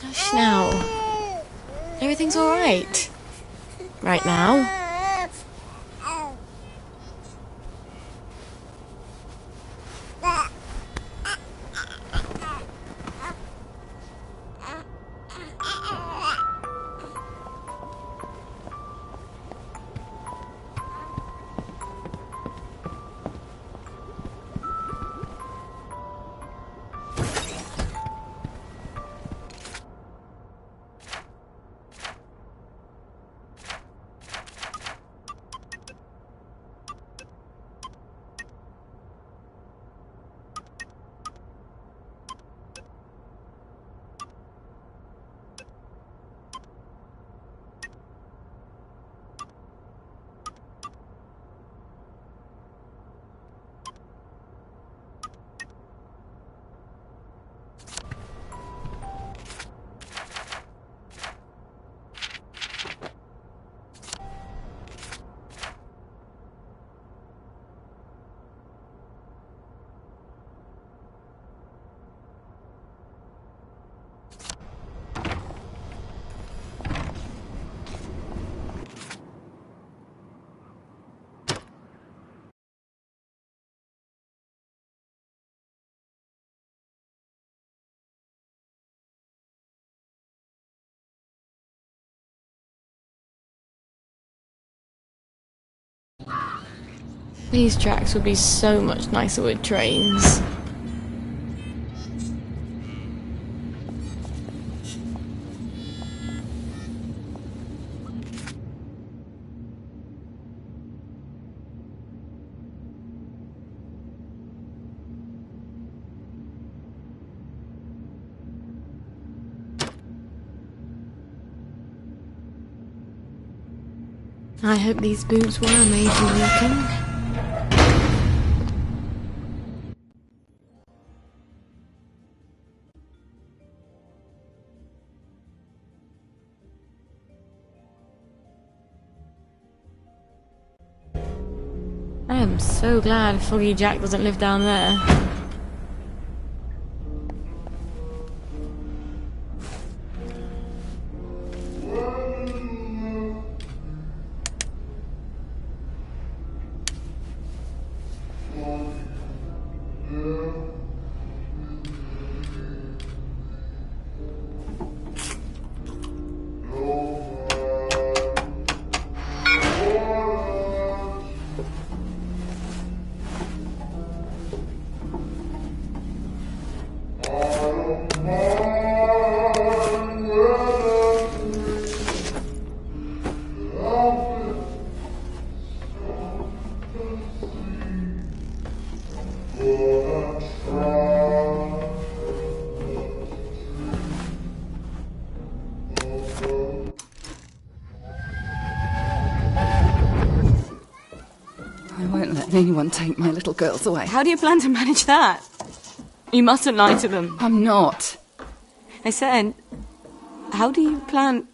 Gosh, now. Everything's alright. Right now. These tracks would be so much nicer with trains. I hope these boots were made for walking. I am so glad Foggy Jack doesn't live down there. I won't let anyone take my little girls away. How do you plan to manage that? You mustn't lie to them. I'm not. I said, how do you plan...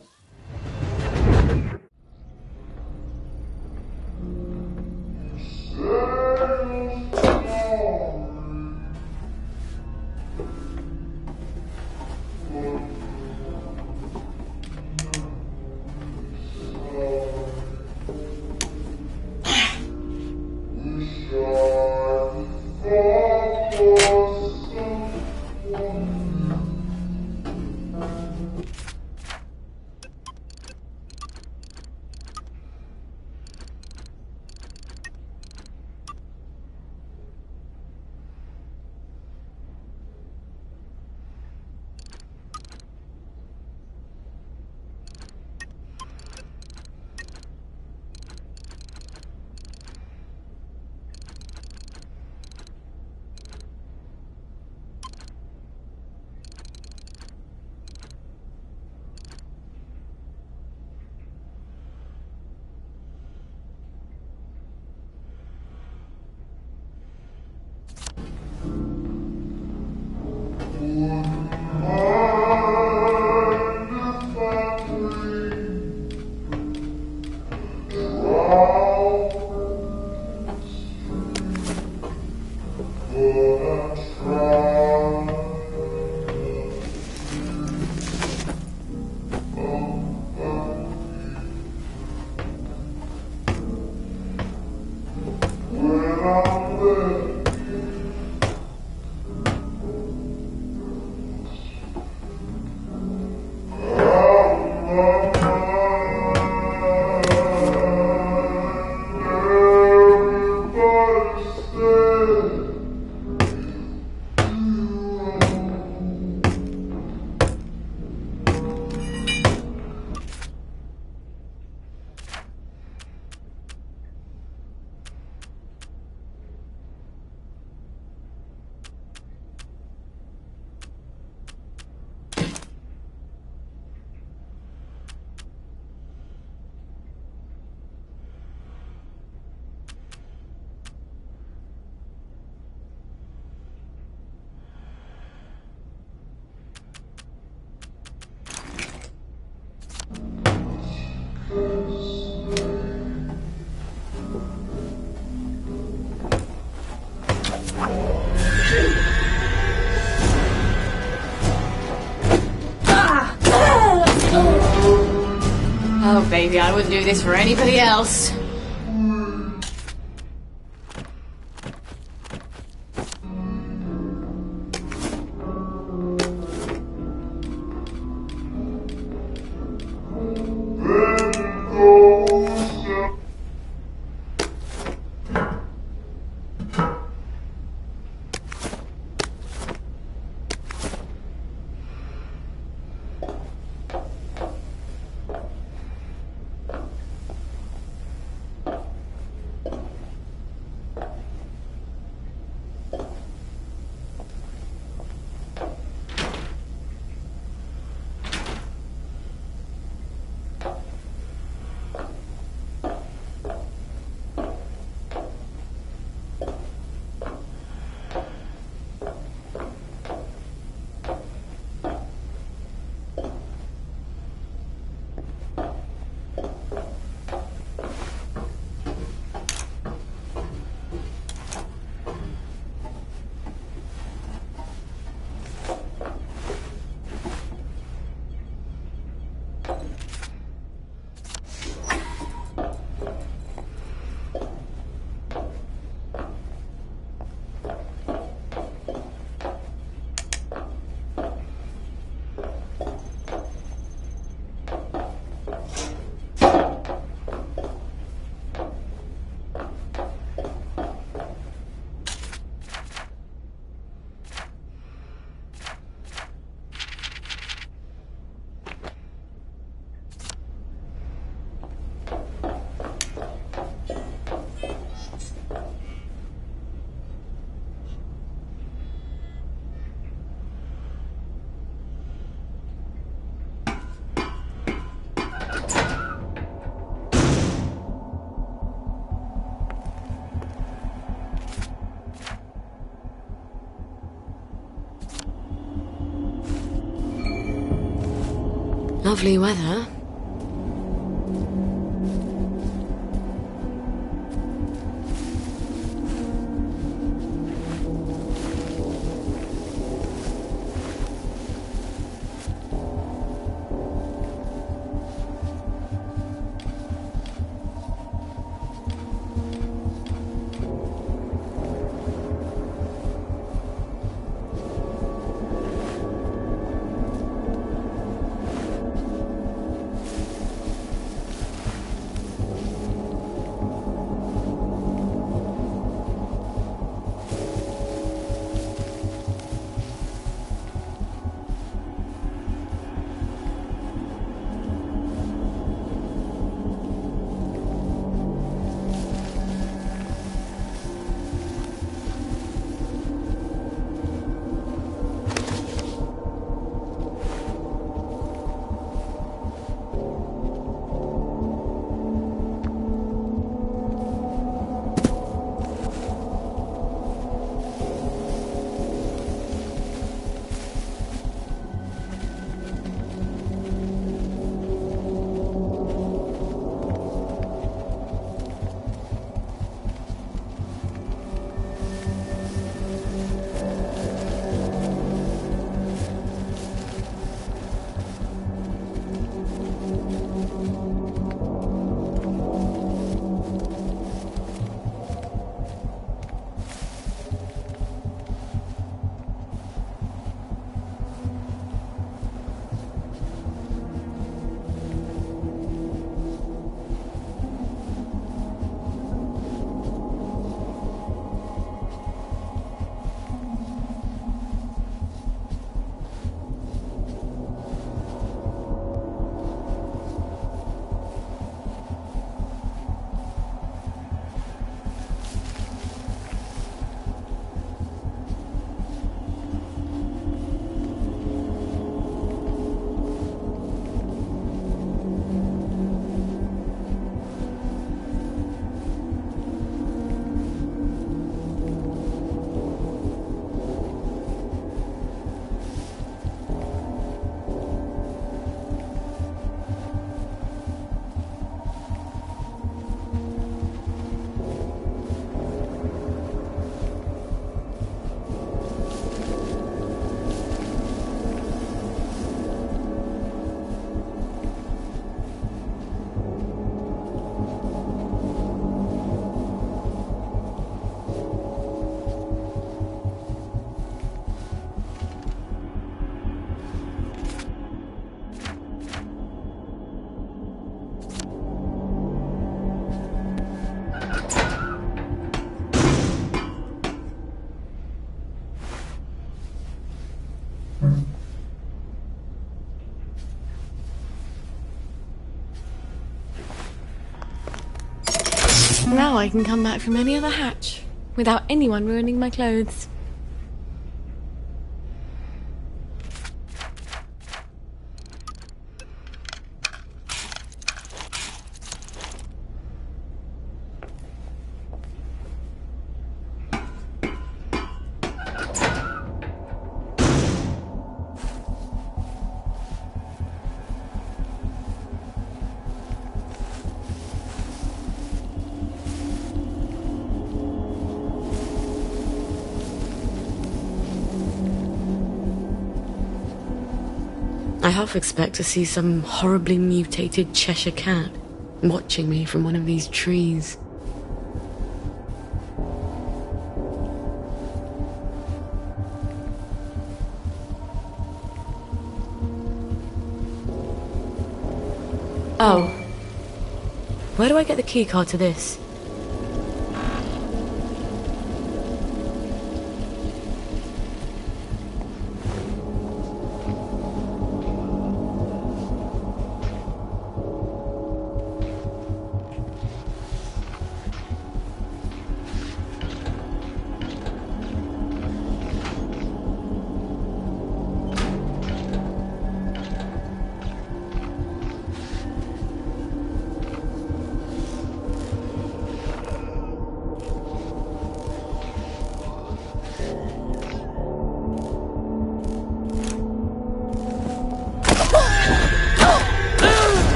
Oh, baby, I wouldn't do this for anybody else. Lovely weather. Now I can come back from any other hatch without anyone ruining my clothes. I half expect to see some horribly mutated Cheshire cat watching me from one of these trees. Oh. Where do I get the keycard to this?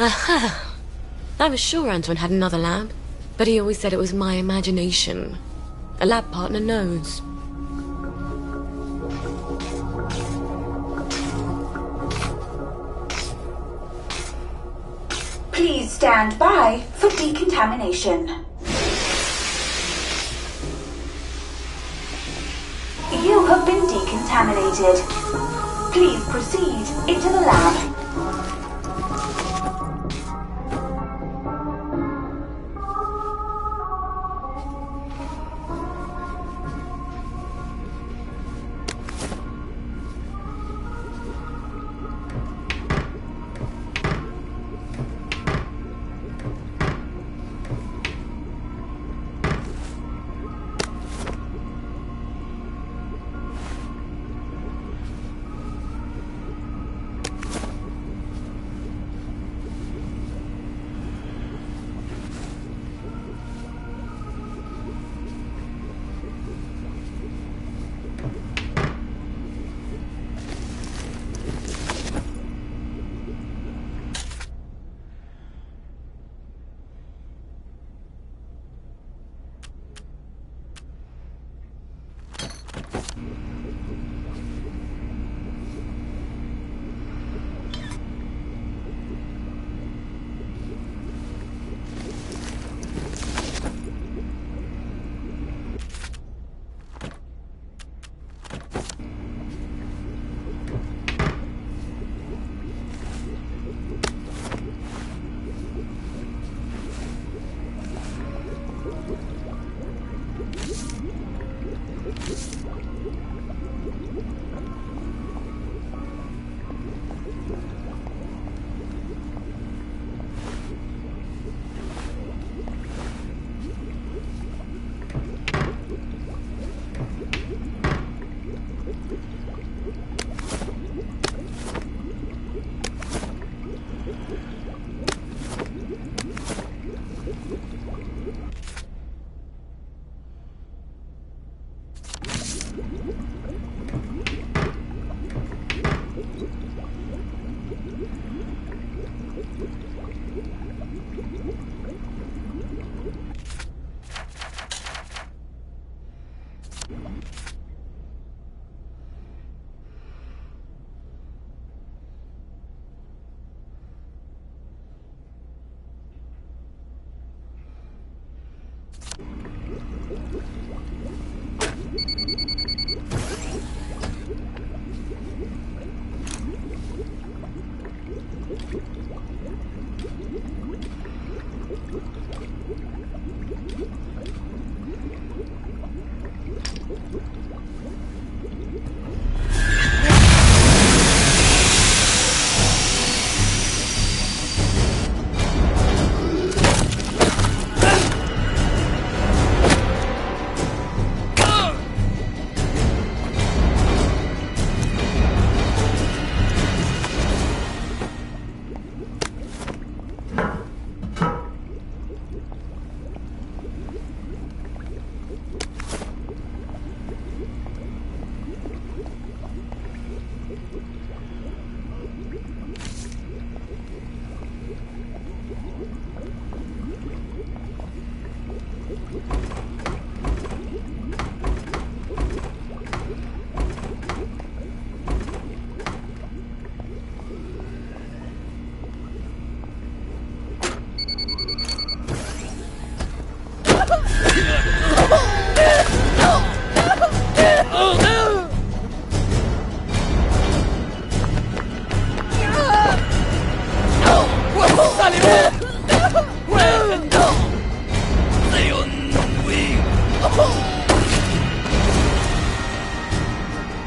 Aha! I was sure Antoine had another lab, but he always said it was my imagination. A lab partner knows. Please stand by for decontamination. You have been decontaminated. Please proceed into the lab.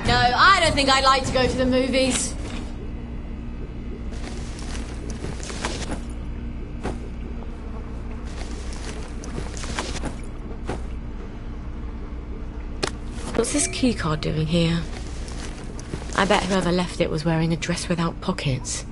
No, I don't think I'd like to go to the movies. What's this keycard doing here? I bet whoever left it was wearing a dress without pockets.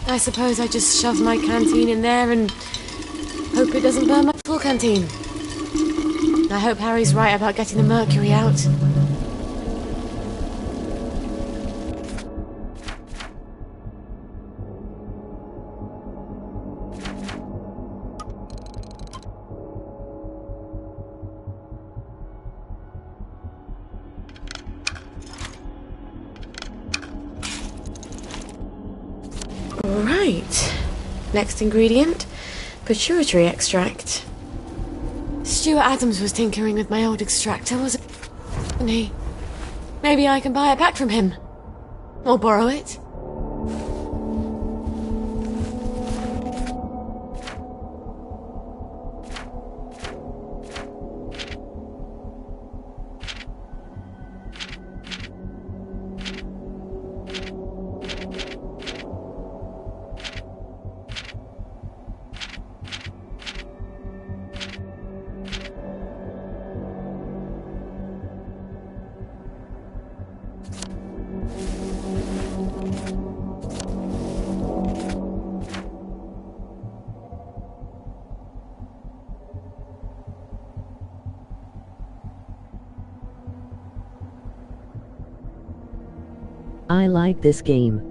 I suppose I just shove my canteen in there and hope it doesn't burn my full canteen. I hope Harry's right about getting the mercury out. Right. Next ingredient, pituitary extract. Stuart Adams was tinkering with my old extractor, wasn't he? Maybe I can buy it back from him. Or borrow it. I like this game.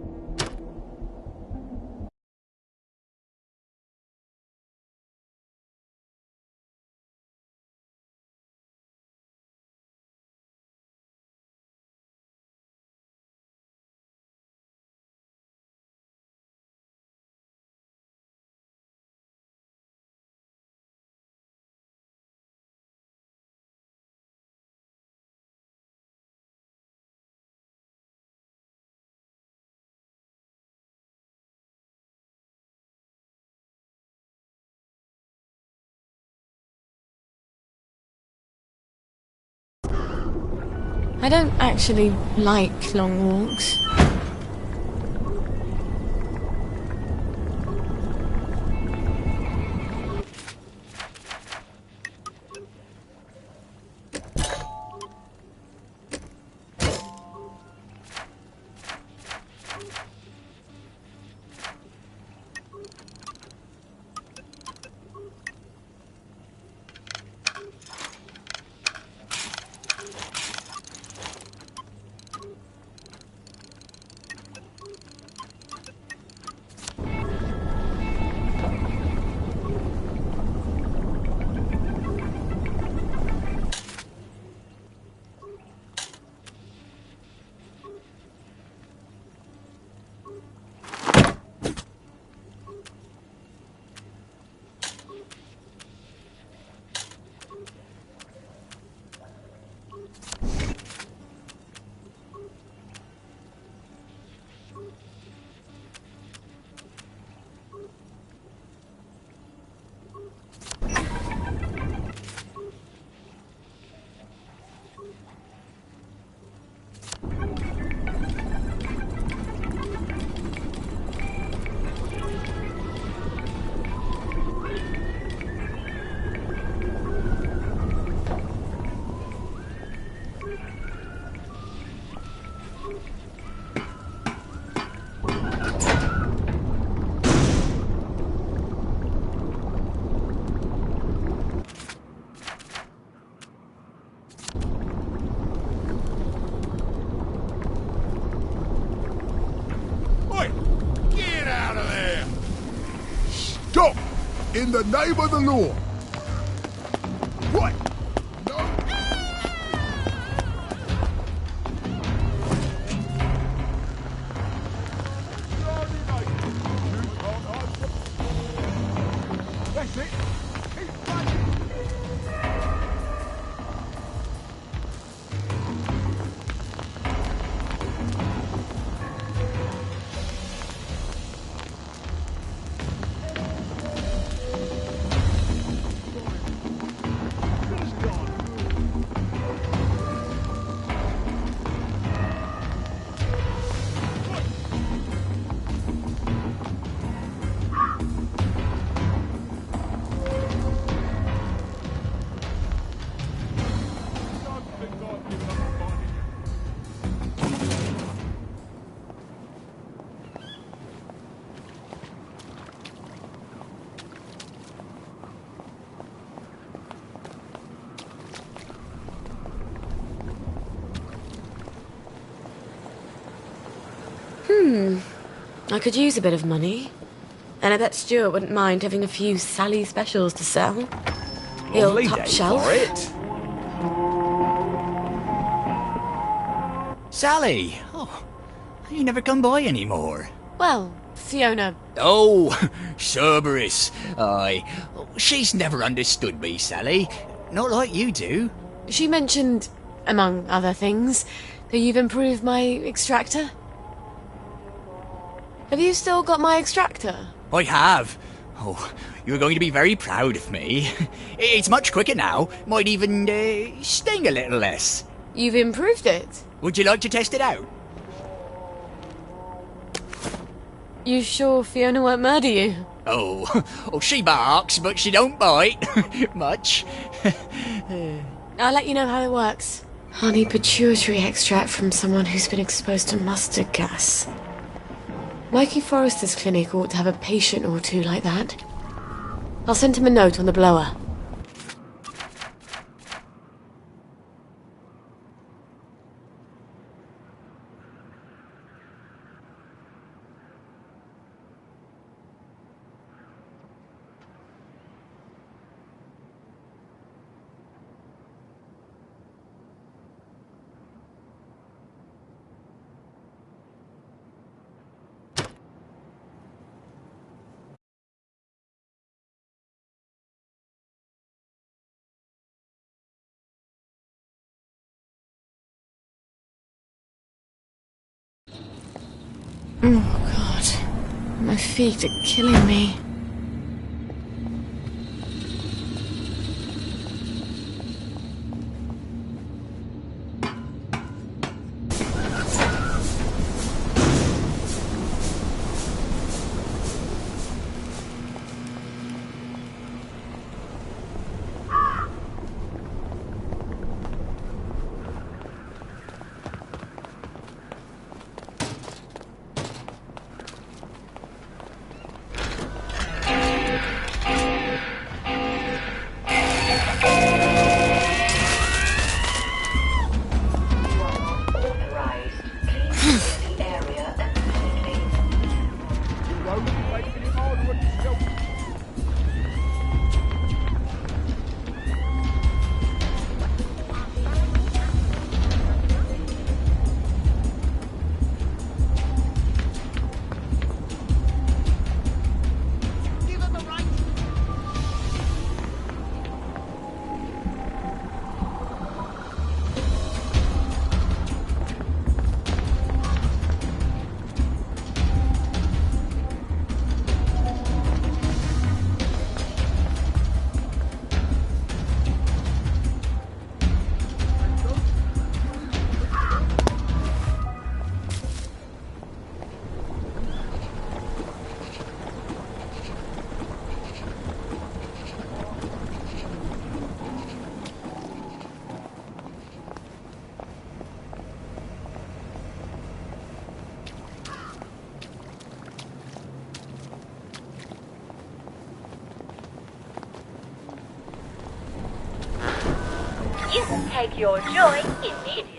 I don't actually like long walks. Stop! In the name of the law! What? No! That's it! Keep running! I could use a bit of money. And I bet Stuart wouldn't mind having a few Sally specials to sell. The old Lovely top day shelf. for it. Sally! Oh, you never come by anymore. Well, Fiona. Oh, Cerberus. Aye. She's never understood me, Sally. Not like you do. She mentioned, among other things, that you've improved my extractor. Have you still got my extractor? I have. Oh, you're going to be very proud of me. It's much quicker now. Might even sting a little less. You've improved it? Would you like to test it out? You sure Fiona won't murder you? Oh, she barks, but she don't bite. Much. I'll let you know how it works. Honey pituitary extract from someone who's been exposed to mustard gas. Mikey Forrester's clinic ought to have a patient or two like that. I'll send him a note on the blower. Oh, God. My feet are killing me. You can take your joy immediately.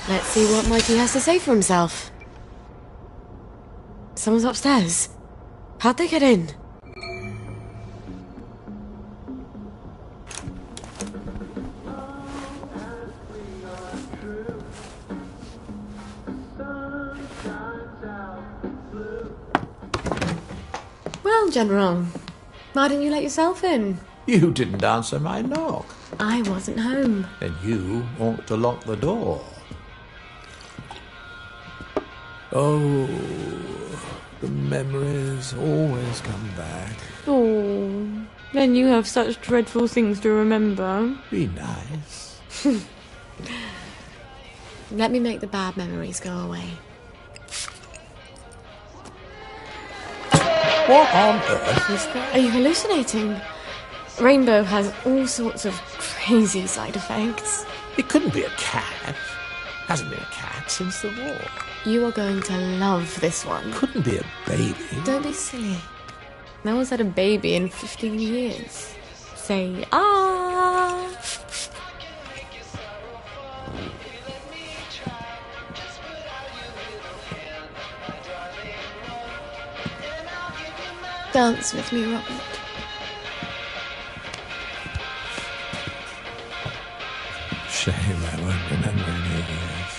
Let's see what Mikey has to say for himself. Someone's upstairs. How'd they get in? Well, General, why didn't you let yourself in? You didn't answer my knock. I wasn't home. Then you ought to lock the door. Oh, the memories always come back. Oh, then you have such dreadful things to remember. Be nice. Let me make the bad memories go away. What on earth is that? Are you hallucinating? Rainbow has all sorts of crazy side effects. It couldn't be a cat. Hasn't been a cat since the war. You are going to love this one. Couldn't be a baby. Don't be silly. No one's had a baby in 15 years. Say, ah! Dance with me, Robert. Shame I won't remember any of this.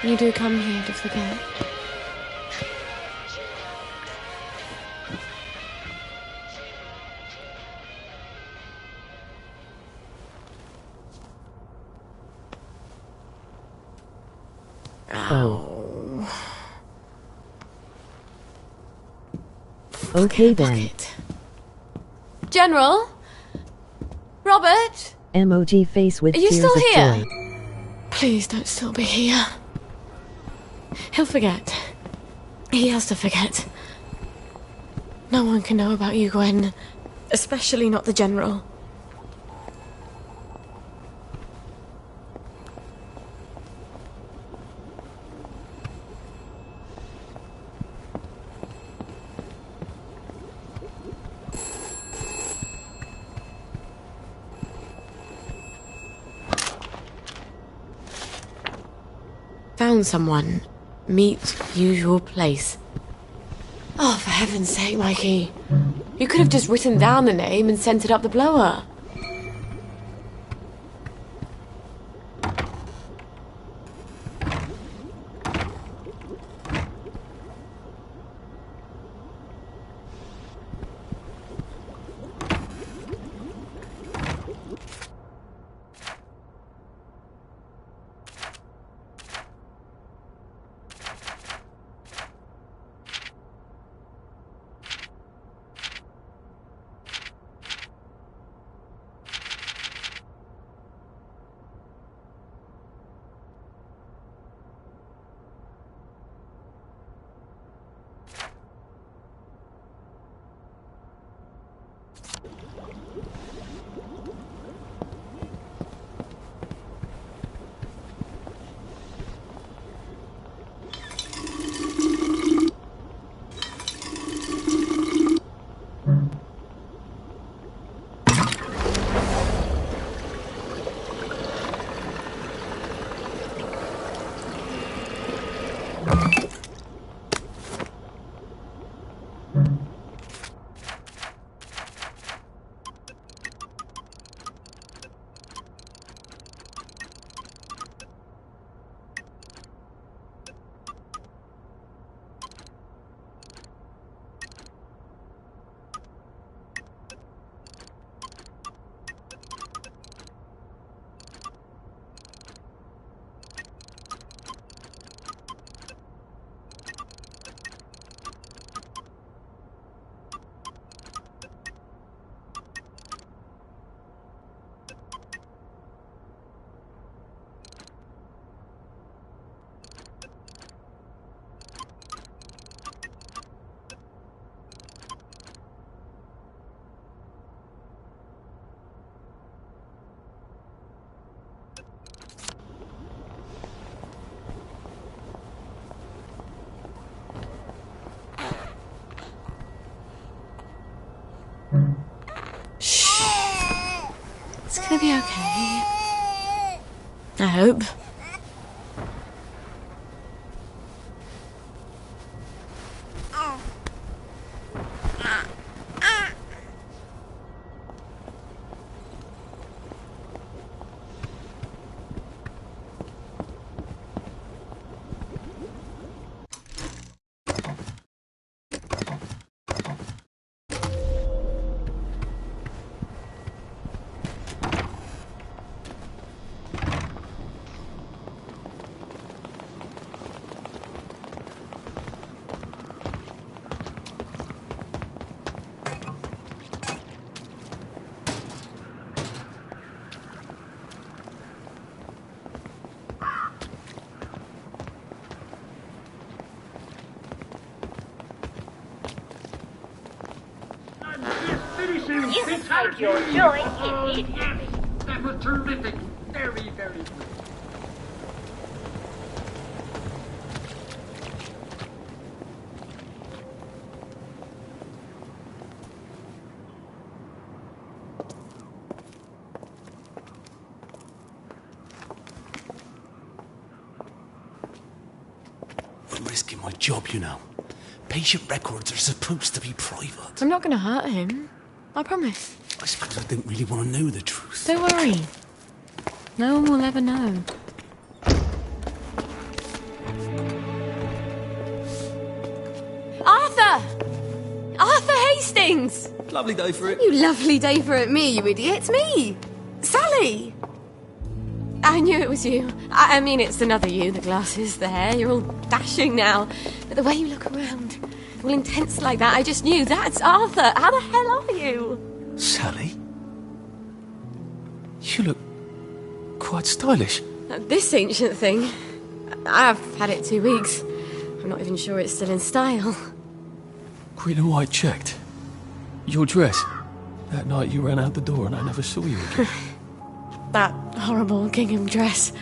You do come here to forget. Okay then. General? Robert? Emoji face with Are you tears still of here? joy. Please don't still be here. He'll forget. He has to forget. No one can know about you, Gwen. Especially not the General. Found someone. Meet usual place. Oh, for heaven's sake, Mikey. You could have just written down the name and sent it up the blower. It's gonna be okay. I hope. take your joy immediately. That was terrific. Very, very good. I'm risking my job, you know. Patient records are supposed to be private. I'm not going to hurt him. I promise. I suppose I didn't really want to know the truth. Don't worry. No one will ever know. Arthur! Arthur Hastings! Lovely day for it. You lovely day for it, me, you idiot. It's me! Sally! I knew it was you. I mean, it's another you, the glasses, the hair. You're all dashing now. But the way you look around, all intense like that, I just knew that's Arthur. How the hell are you? Sally? You look quite stylish. This ancient thing. I've had it 2 weeks. I'm not even sure it's still in style. Green and white checked. Your dress. That night you ran out the door and I never saw you again. That horrible gingham dress.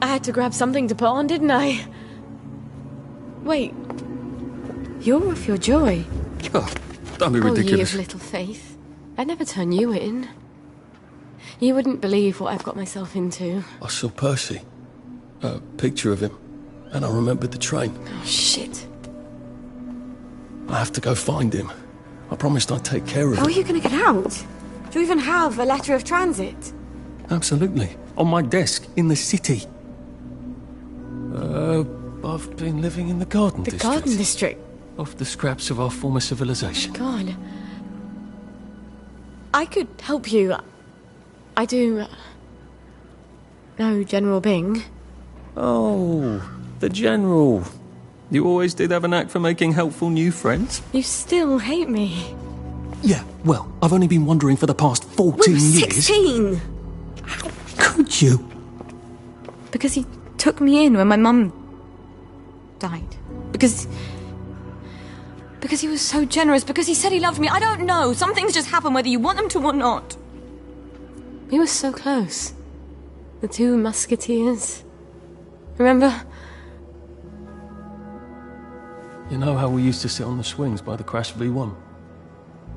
I had to grab something to put on, didn't I? Wait. You're off your joy. Oh, don't be Oh, ridiculous. you of little faith. I'd never turn you in. You wouldn't believe what I've got myself into. I saw Percy. A picture of him. And I remembered the train. Oh, shit. I have to go find him. I promised I'd take care of How him. are you going to get out? Do you even have a letter of transit? Absolutely. On my desk, in the city. I've been living in the Garden The District. Garden District? Off the scraps of our former civilization. God. I could help you. I do know General Bing. Oh, the General. You always did have a knack for making helpful new friends. You still hate me. Yeah, well, I've only been wondering for the past 14 We were years. 16! Could you? Because he took me in when my mum died. Because he was so generous. Because he said he loved me. I don't know. Some things just happen whether you want them to or not. We were so close. The two musketeers. Remember? You know how we used to sit on the swings by the Crash V1?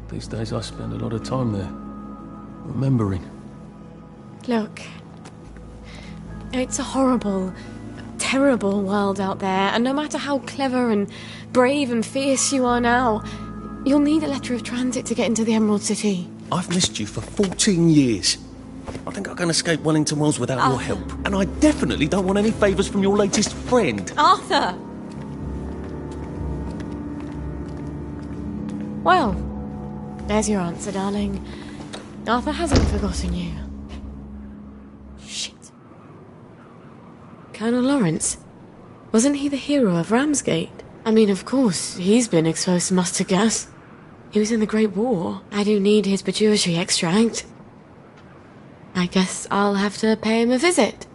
These days I spend a lot of time there, remembering. Look. It's a horrible, terrible world out there, and no matter how clever and brave and fierce you are now, you'll need a letter of transit to get into the Emerald City. I've missed you for 14 years. I think I can escape Wellington Wells without your help. And I definitely don't want any favours from your latest friend. Arthur! Well, there's your answer, darling. Arthur hasn't forgotten you. Shit. Colonel Lawrence? Wasn't he the hero of Ramsgate? I mean, of course, he's been exposed to mustard gas. He was in the Great War. I do need his pituitary extract. I guess I'll have to pay him a visit.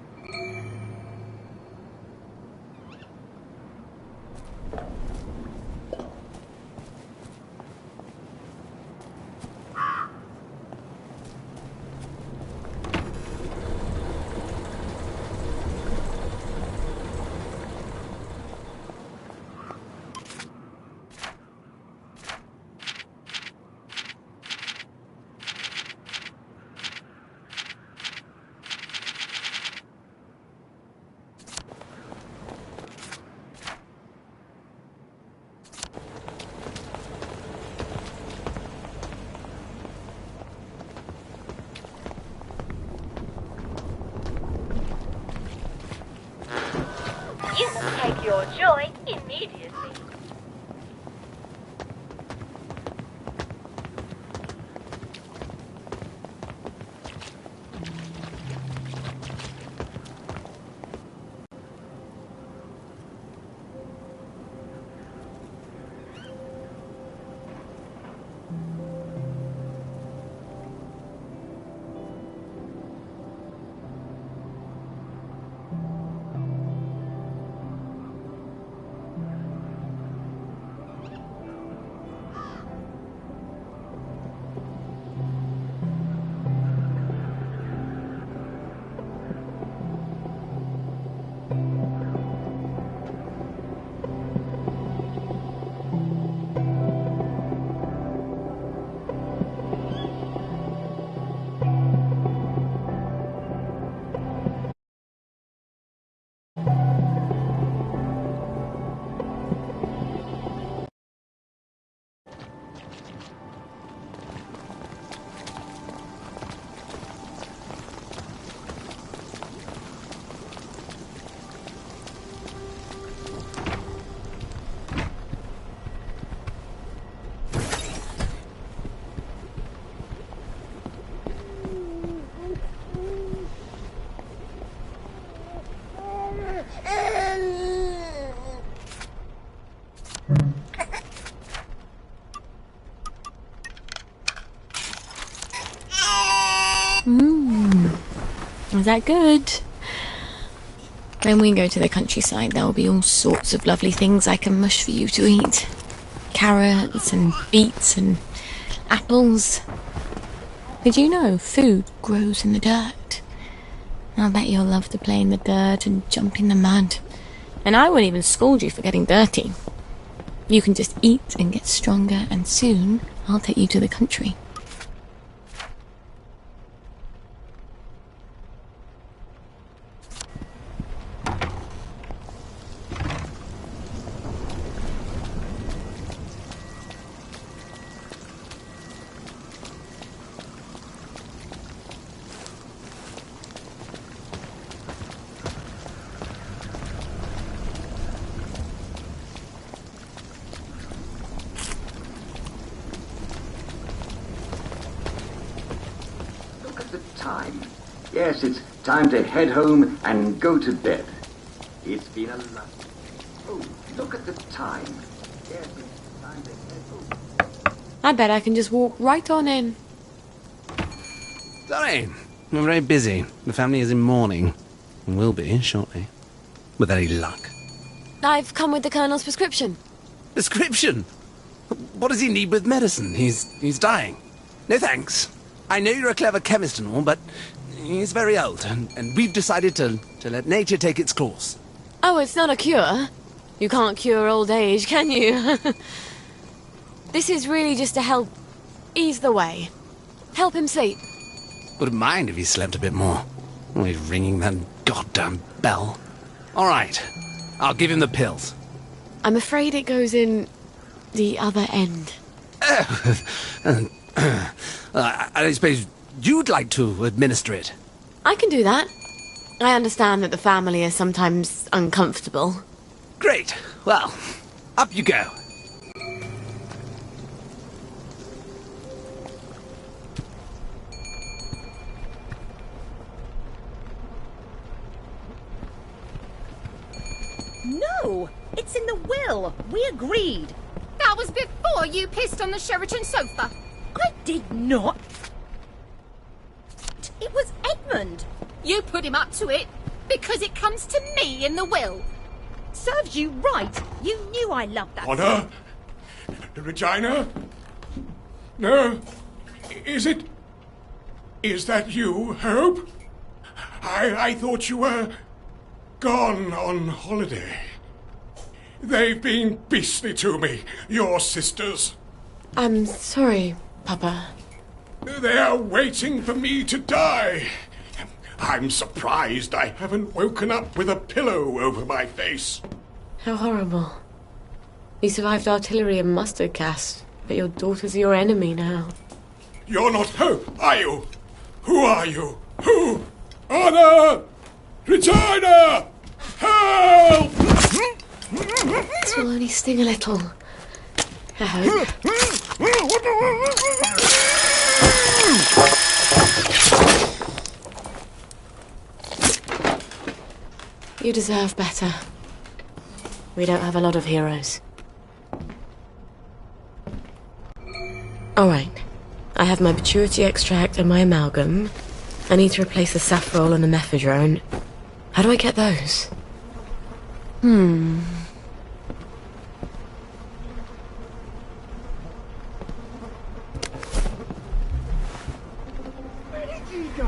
You can take your joy immediately. Is that good? When we go to the countryside, there will be all sorts of lovely things I can mush for you to eat. Carrots and beets and apples. Did you know food grows in the dirt? I'll bet you'll love to play in the dirt and jump in the mud. And I won't even scold you for getting dirty. You can just eat and get stronger, and soon I'll take you to the country. Yes, it's time to head home and go to bed. It's been a long... Oh, look at the time. Yes, it's time to head home. I bet I can just walk right on in. Sorry, we're very busy. The family is in mourning. And will be shortly. With any luck. I've come with the Colonel's prescription. Prescription? What does he need with medicine? He's dying. No thanks. I know you're a clever chemist and all, but he's very old, and we've decided to let nature take its course. Oh, it's not a cure. You can't cure old age, can you? This is really just to help ease the way. Help him sleep. Wouldn't mind if he slept a bit more. Always ringing that goddamn bell. All right, I'll give him the pills. I'm afraid it goes in the other end. I suppose you'd like to administer it. I can do that. I understand that the family is sometimes uncomfortable. Great. Well, up you go. No! It's in the will! We agreed! That was before you pissed on the Sheraton sofa. I did not! It was Edmund! You put him up to it because it comes to me in the will. Serves you right. You knew I loved that. Honor? Regina? No? Is it? Is that you, Hope? I thought you were gone on holiday. They've been beastly to me, your sisters. I'm sorry, Papa. They're waiting for me to die. I'm surprised I haven't woken up with a pillow over my face. How horrible. You survived artillery and mustard gas, but your daughter's your enemy now. You're not Hope, are you? Who are you? Who? Honor! Regina! Help! This will only sting a little. I hope. You deserve better. We don't have a lot of heroes. Alright. I have my Pituitary extract and my amalgam. I need to replace the Safrole and the Mephedrone. How do I get those? Where did he go?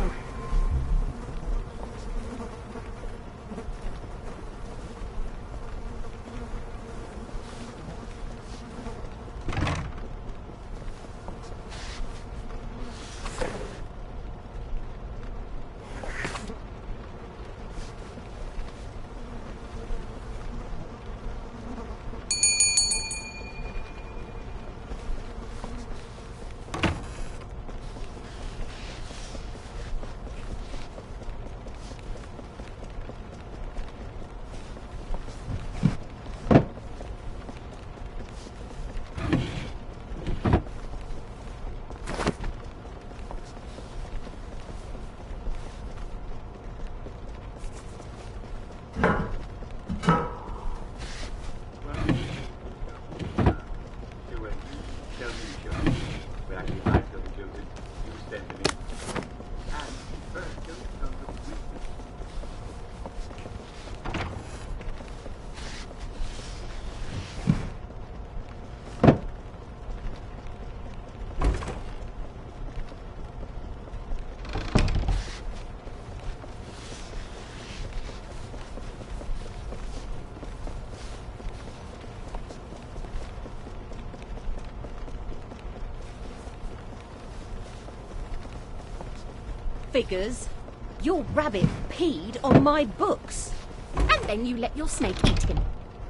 figures. Your rabbit peed on my books. And then you let your snake eat him.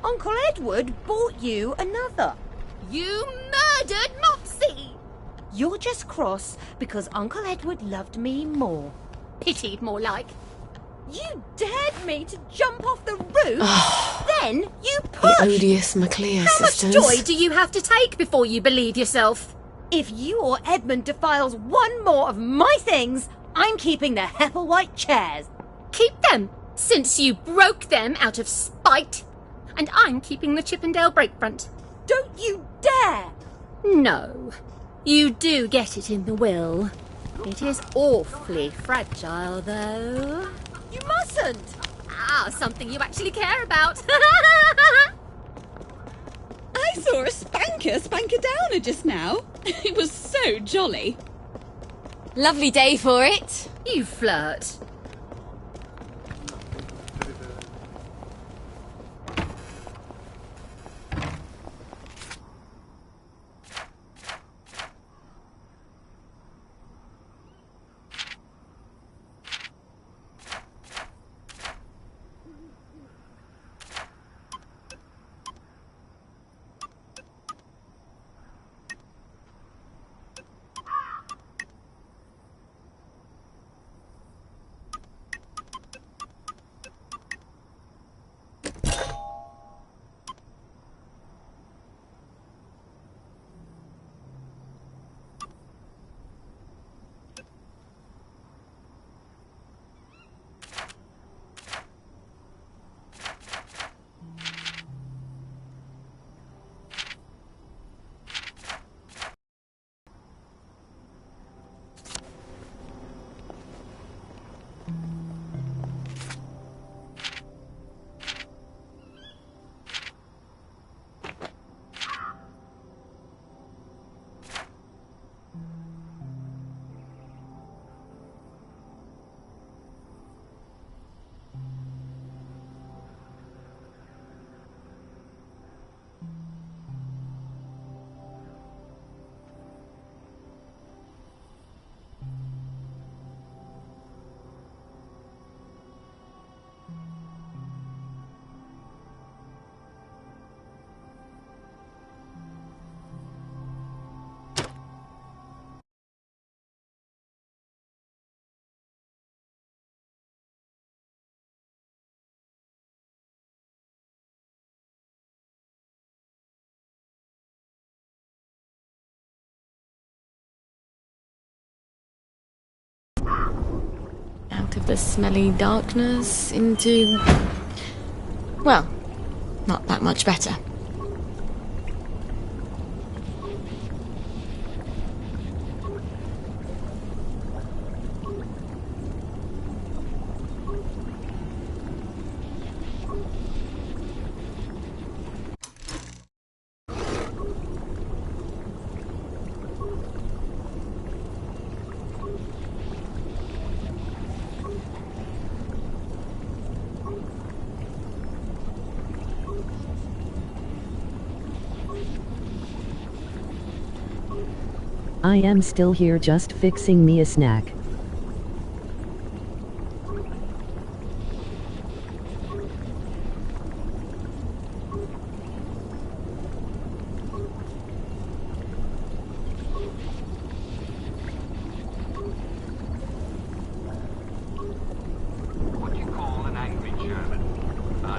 Uncle Edward bought you another. You murdered Mopsy! You're just cross because Uncle Edward loved me more. Pitied, more like. You dared me to jump off the roof, then you pushed! The odious McLear How sisters. much joy do you have to take before you believe yourself? If you or Edmund defiles one more of my things, I'm keeping the Hepplewhite chairs. Keep them, since you broke them out of spite. And I'm keeping the Chippendale Breakfront. Don't you dare! No. You do get it in the will. It is awfully fragile, though. You mustn't! Ah, something you actually care about. I saw a spanker-downer just now. It was so jolly. Lovely day for it. You flirt. Out of the smelly darkness into... well, not that much better. I am still here just fixing me a snack.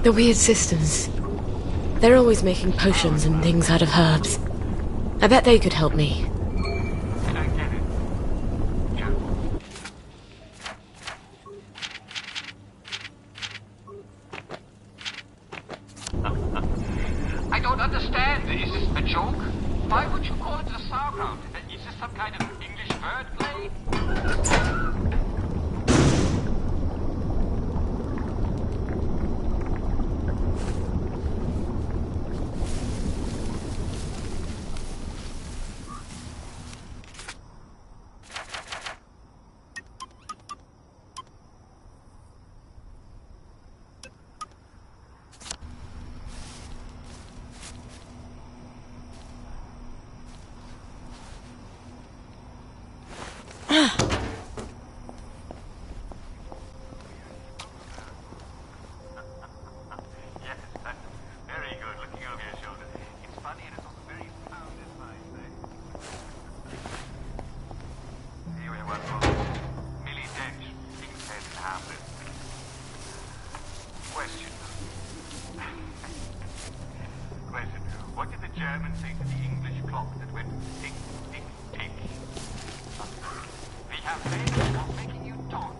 The weird sisters. They're always making potions and things out of herbs. I bet they could help me. I don't understand. Is this a joke? Why would you call it a sauerkraut? Is this some kind of English bird play? cafe or making you talk?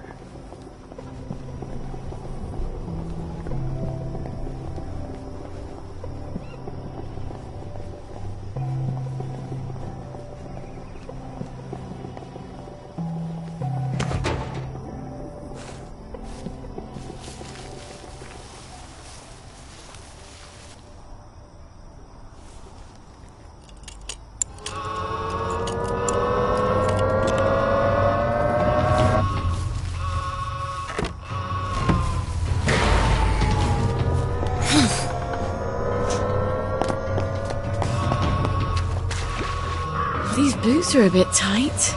These boots are a bit tight.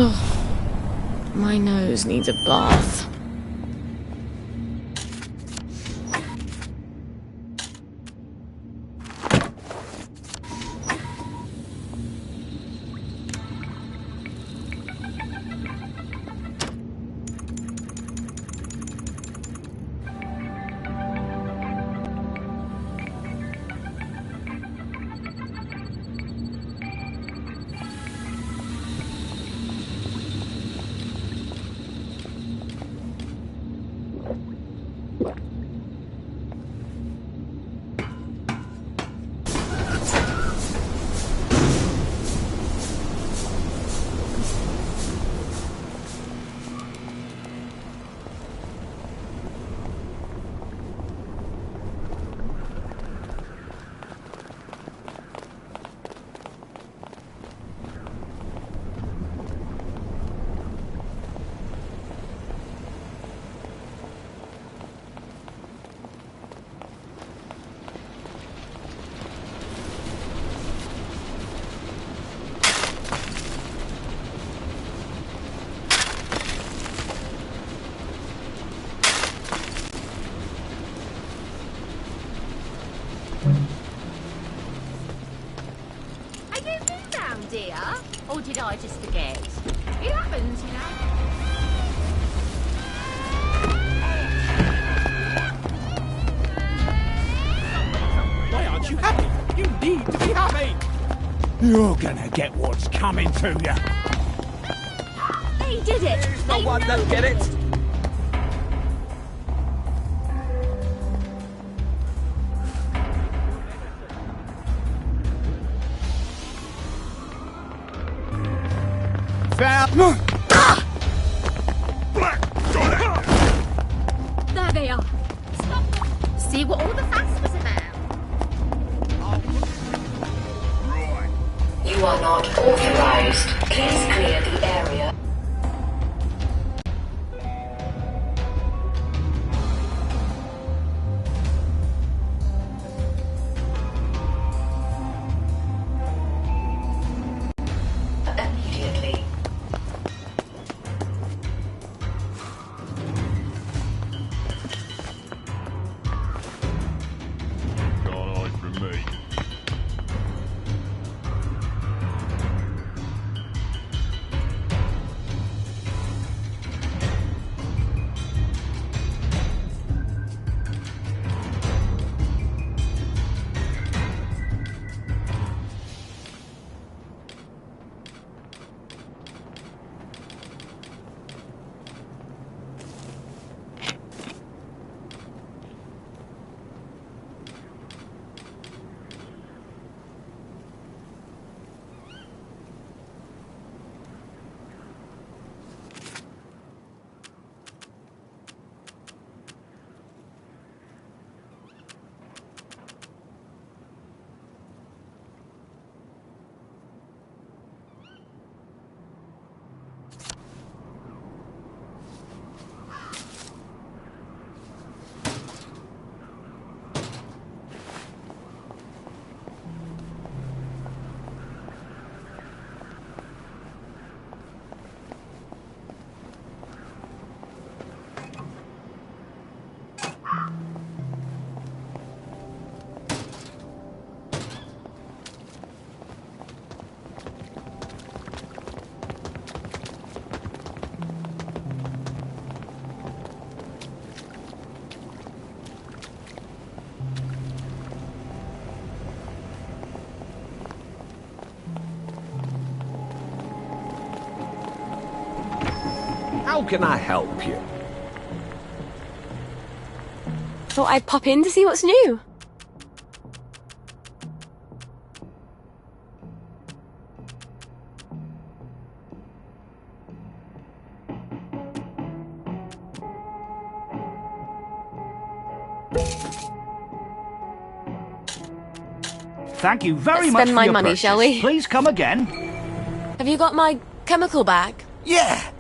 Oh, my nose needs a bath. Dear, or did I just forget? It happens, you know. Why aren't you happy? You need to be happy! You're gonna get what's coming to you. He did it! There's no one that'll get it! Found... Black, got it! see what all the fuss was about. You are not authorized. Please clear the area. Immediately. Can't hide from me. How can I help you? Thought I'd pop in to see what's new. Thank you very Let's much spend for my your money, purchase. shall we? Please come again. Have you got my chemical bag? Yeah!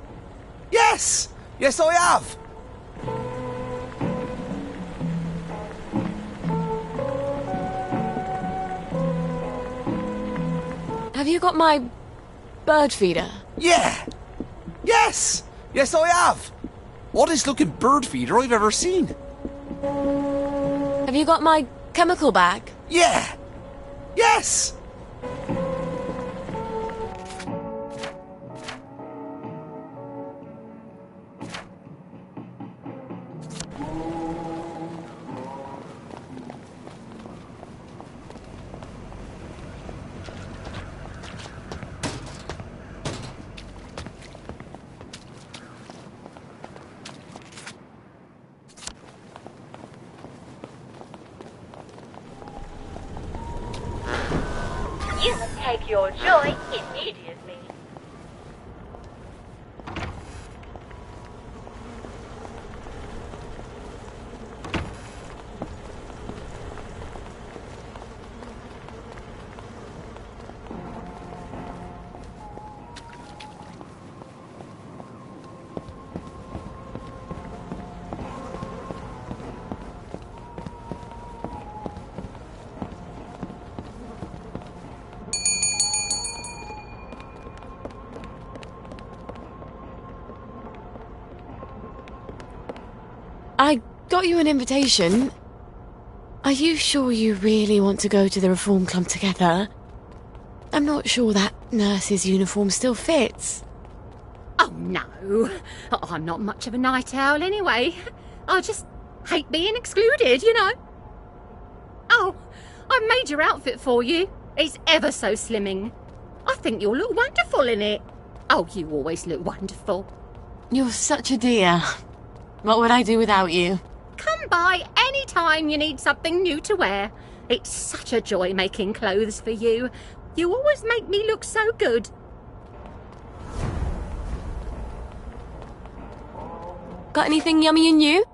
Yes! Yes, I have! Have you got my bird feeder? Yeah! Yes! Yes, I have! Oddest looking bird feeder I've ever seen. Have you got my chemical bag? Yeah! Yes! You must take your joy immediately. I got you an invitation. Are you sure you really want to go to the Reform Club together? I'm not sure that nurse's uniform still fits. Oh, no. I'm not much of a night owl anyway. I just hate being excluded, you know. Oh, I've made your outfit for you. It's ever so slimming. I think you'll look wonderful in it. Oh, you always look wonderful. You're such a dear. What would I do without you? Come by any time you need something new to wear. It's such a joy making clothes for you. You always make me look so good. Got anything yummy and new?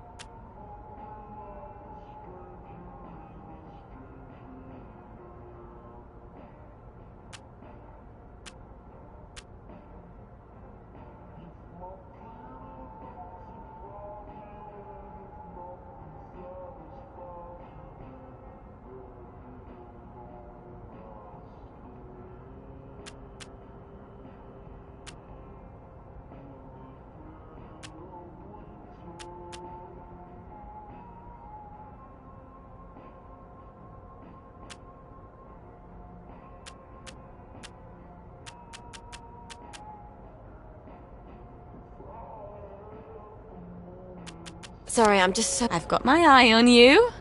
Sorry, I'm just so... I've got my eye on you.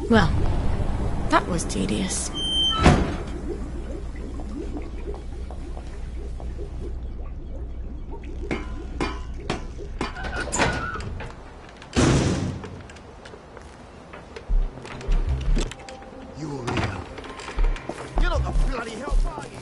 Well, that was tedious. You're not the bloody help, are you?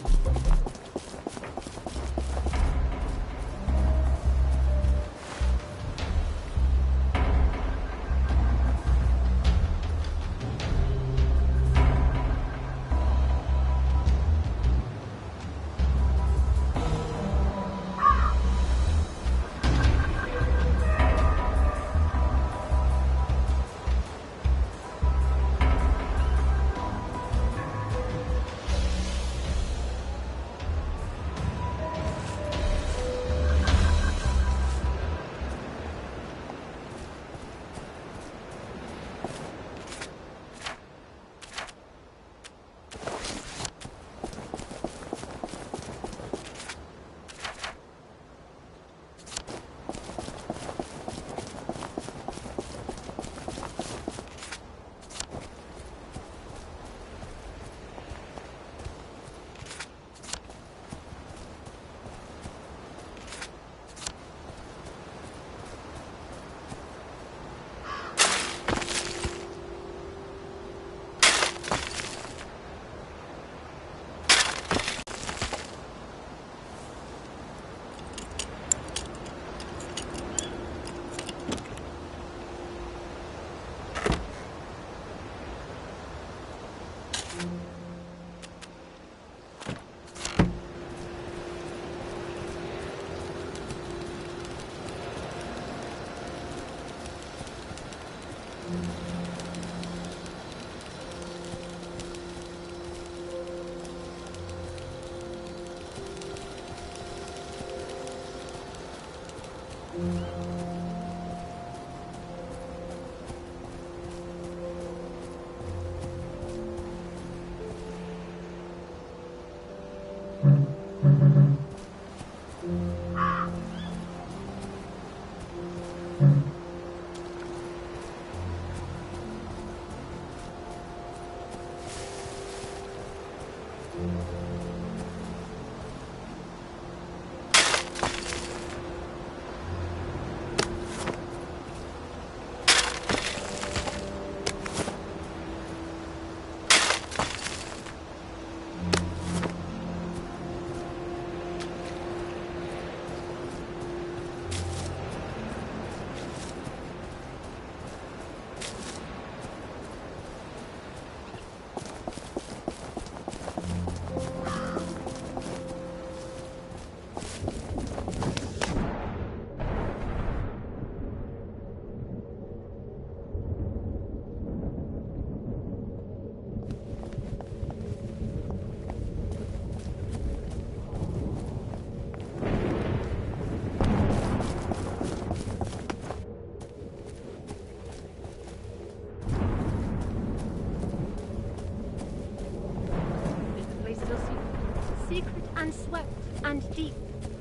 and swept and deep.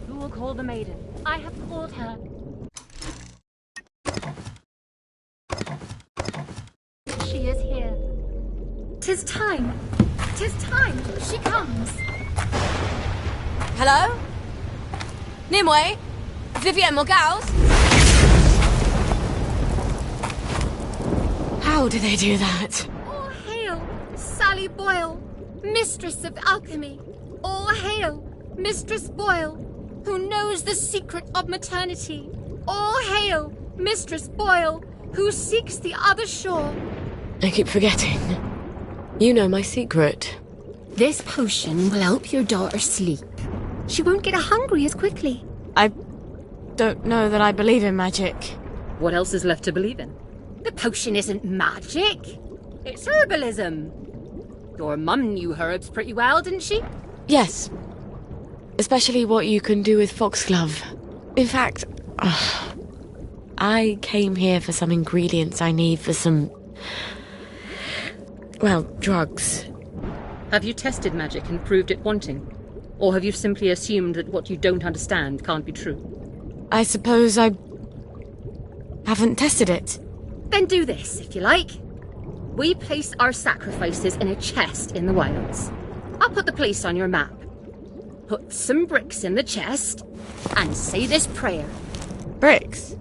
Who will call the maiden? I have called her. She is here. 'Tis time. 'Tis time. She comes. Hello? Nimue? Vivienne Morgause? How do they do that? All hail, Sally Boyle, mistress of alchemy. All hail, Mistress Boyle, who knows the secret of maternity. All hail, Mistress Boyle, who seeks the other shore. I keep forgetting. You know my secret. This potion will help your daughter sleep. She won't get hungry as quickly. I don't know that I believe in magic. What else is left to believe in? The potion isn't magic. It's herbalism. Your mum knew herbs pretty well, didn't she? Yes. Especially what you can do with foxglove. In fact, I came here for some ingredients I need for some... well, drugs. Have you tested magic and proved it wanting? Or have you simply assumed that what you don't understand can't be true? I suppose I haven't tested it. Then do this, if you like. We place our sacrifices in a chest in the wilds. I'll put the place on your map. Put some bricks in the chest and say this prayer. Bricks?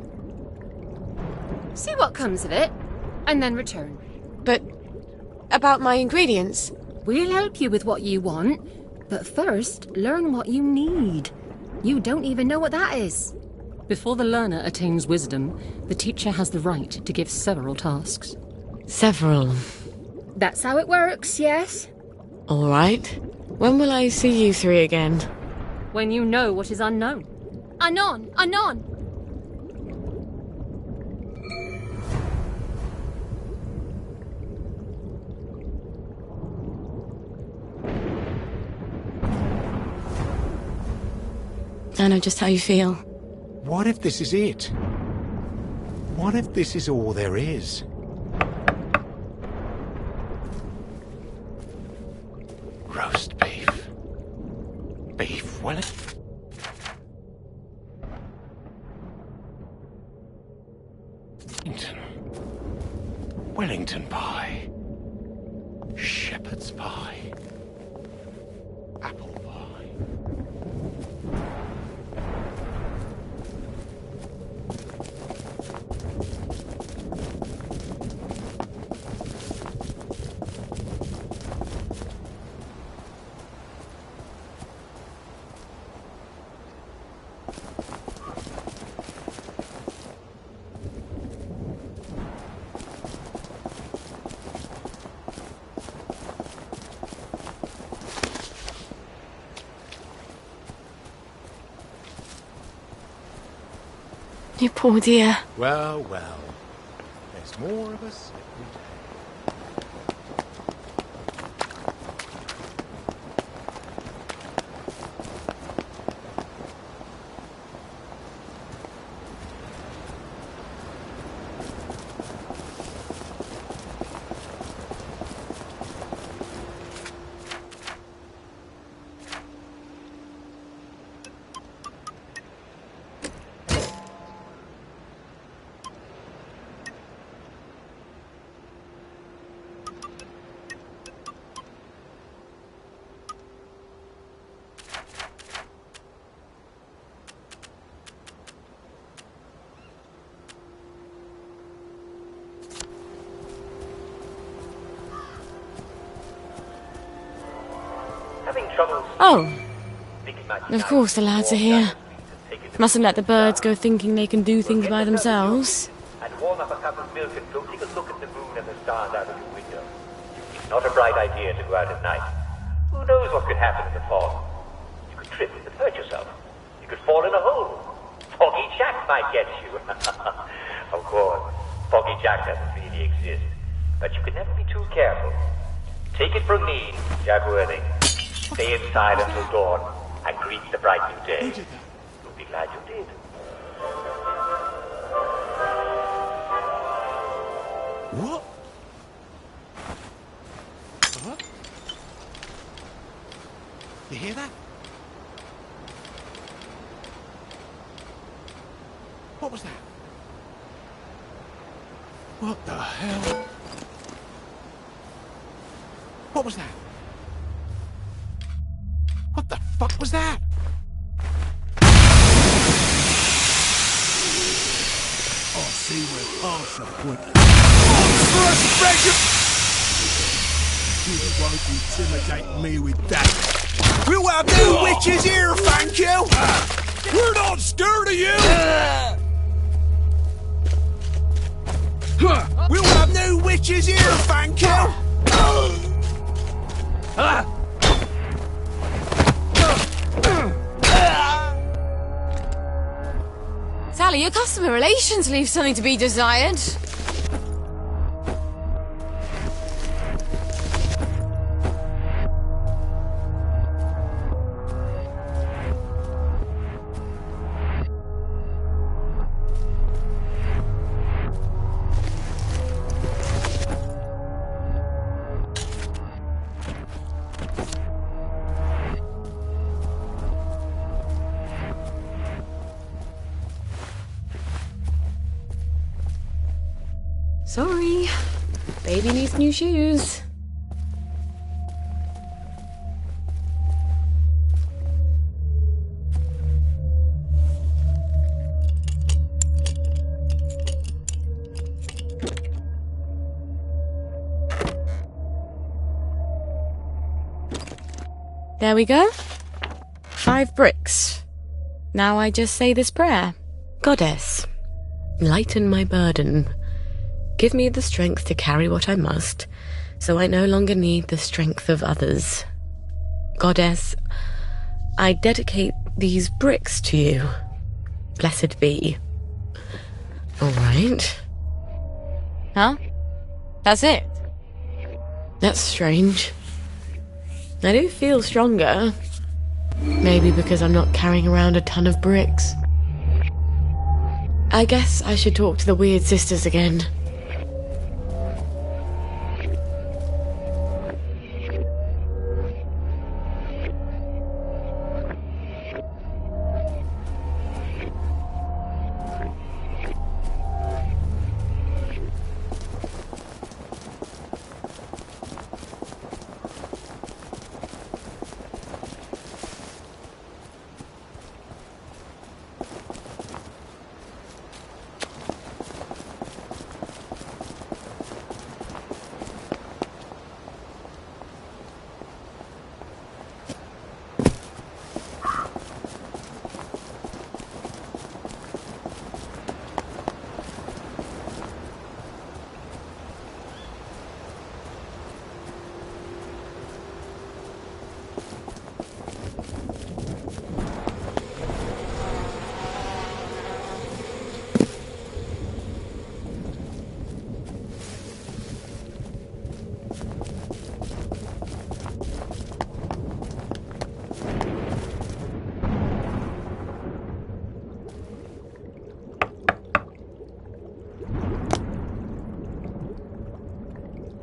See what comes of it, and then return. But about my ingredients? We'll help you with what you want, but first, learn what you need. You don't even know what that is. Before the learner attains wisdom, the teacher has the right to give several tasks. Several? That's how it works, yes? All right. When will I see you three again? When you know what is unknown. Anon! Anon! I know just how you feel. What if this is it? What if this is all there is? Roast beef. Beef Wellington. Wellington pie. Shepherd's pie. Apple pie. You poor dear. Well, well. There's more of us every day. Oh. Of course the lads are here. Mustn't let the birds go thinking they can do things by themselves. And warm up a cup of milk and go take a look at the moon and the stars out of your window. It's not a bright idea to go out at night. Who knows what could happen in the fog? You could trip and hurt yourself. You could fall in a hole. Foggy Jack might get you. Of course, Foggy Jack doesn't really exist. But you can never be too careful. Take it from me, Jack Worthing. Stay inside until dawn and greet the bright new day. You'll be glad you did. What? Huh? You hear that? was that? What the hell? What was that? What the fuck was that? I'll see where Arthur put. You won't intimidate me with that. We'll have no witches here, thank you! We're not scared of you! We'll have no witches here, thank you! Sally, your customer relations leave something to be desired. Sorry. Baby needs new shoes. There we go. 5 bricks. Now I just say this prayer. Goddess, lighten my burden. Give me the strength to carry what I must, so I no longer need the strength of others. Goddess, I dedicate these bricks to you. Blessed be. All right. Huh? That's it? That's strange. I do feel stronger. Maybe because I'm not carrying around a ton of bricks. I guess I should talk to the Weird Sisters again.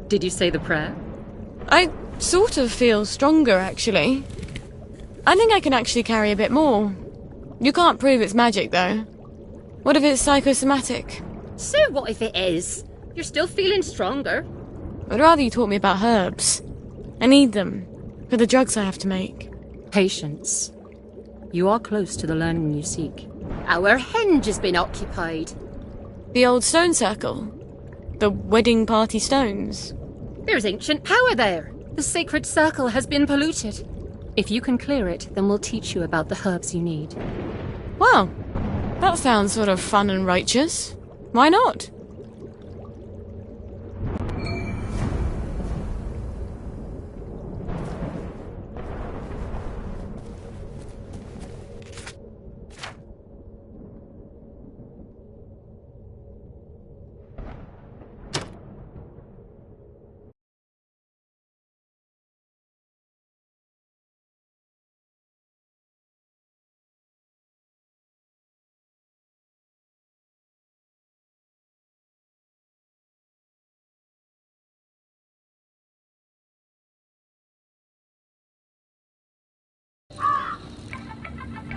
Did you say the prayer? I sort of feel stronger, actually. I think I can actually carry a bit more. You can't prove it's magic, though. What if it's psychosomatic? So what if it is? You're still feeling stronger. I'd rather you taught me about herbs. I need them for the drugs I have to make. Patience. You are close to the learning you seek. Our henge has been occupied. The old stone circle? The wedding party stones? There's ancient power there. The sacred circle has been polluted. If you can clear it, then we'll teach you about the herbs you need. Well, that sounds sort of fun and righteous. Why not?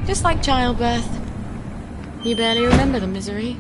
Just like childbirth. You barely remember the misery.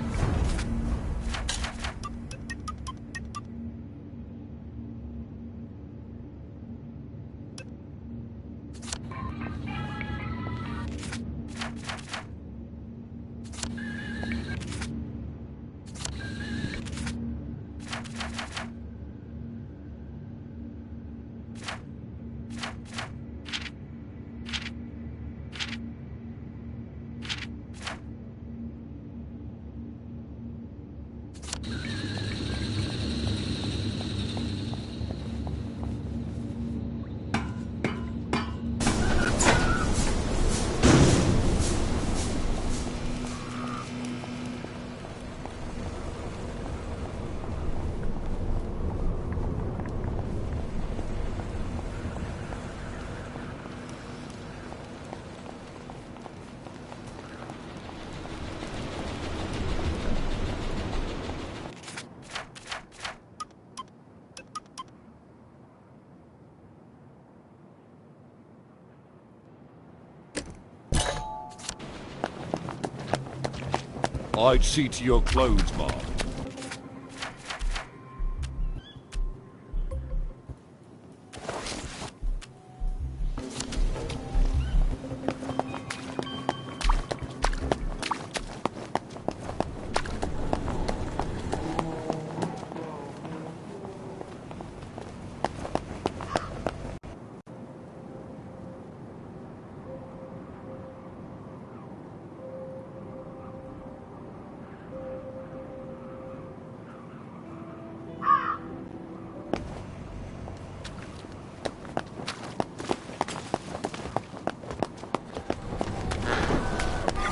I'd see to your clothes, Mark.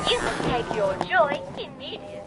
You can take your joy immediately.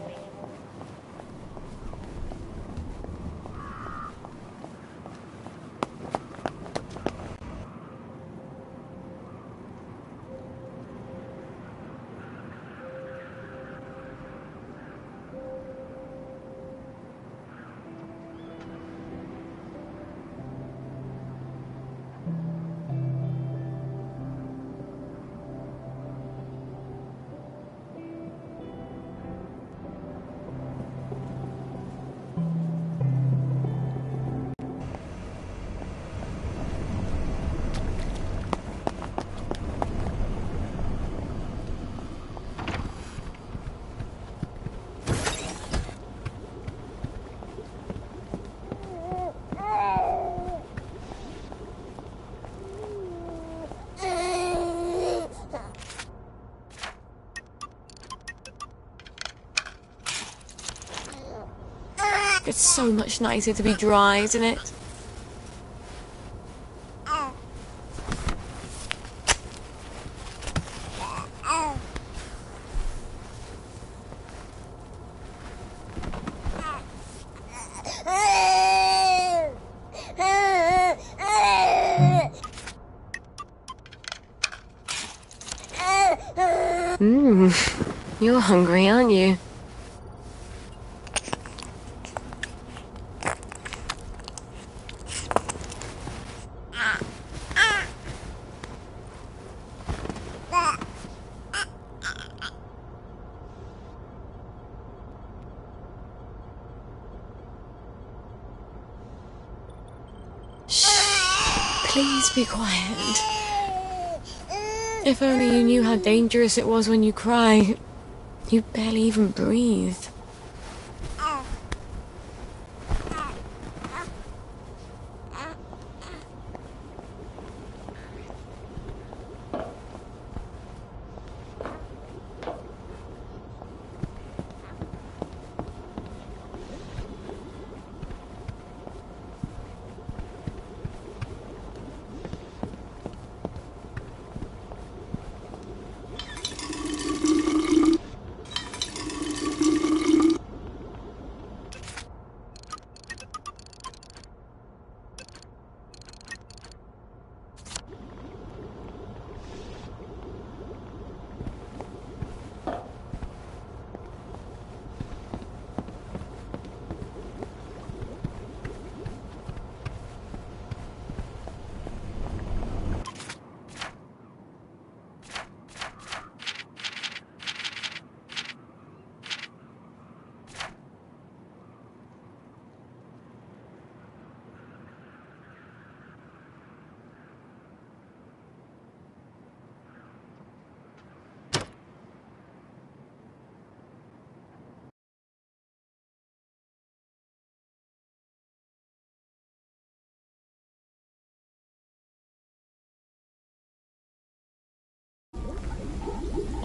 It's so much nicer to be dry, isn't it? You're hungry, aren't you? Please be quiet. If only you knew how dangerous it was when you cry. You barely even breathe.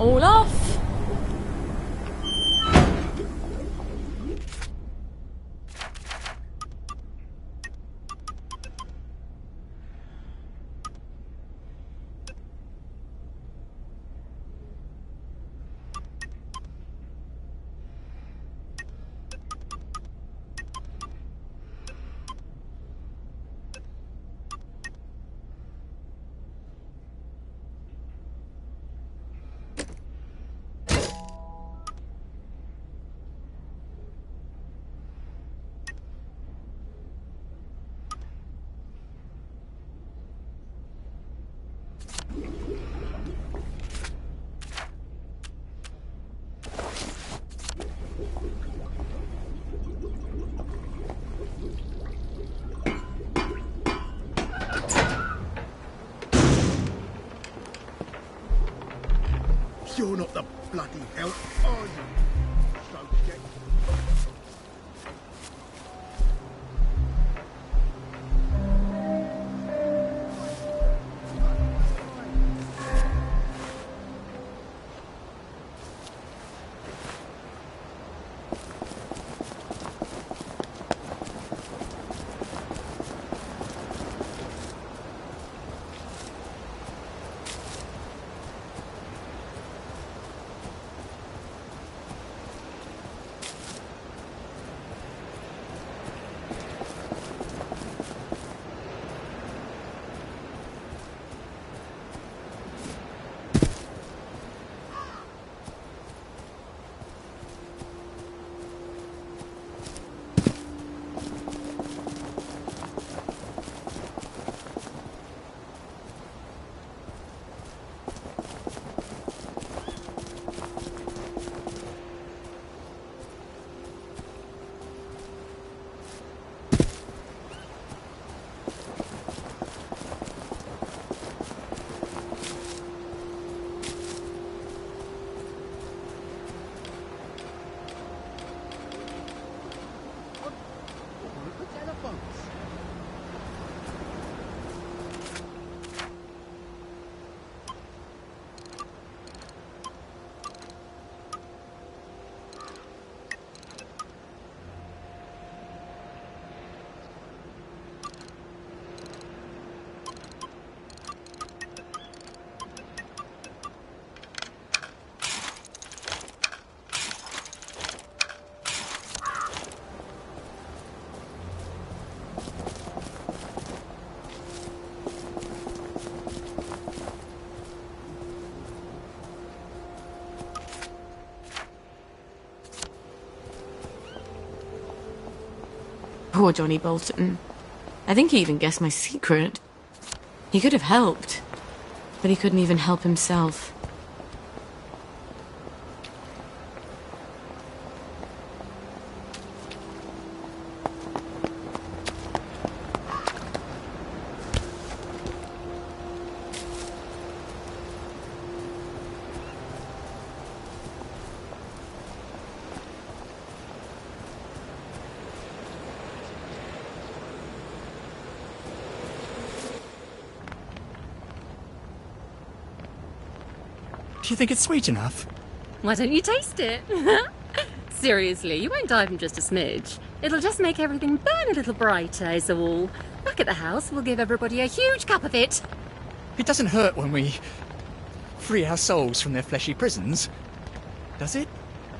All off. You're not the bloody help, are you? Subject. Poor Johnny Bolton. I think he even guessed my secret. He could have helped, but he couldn't even help himself. Do you think it's sweet enough? Why don't you taste it? Seriously, you won't die from just a smidge. It'll just make everything burn a little brighter, is all. Back at the house, we'll give everybody a huge cup of it. It doesn't hurt when we free our souls from their fleshy prisons, does it?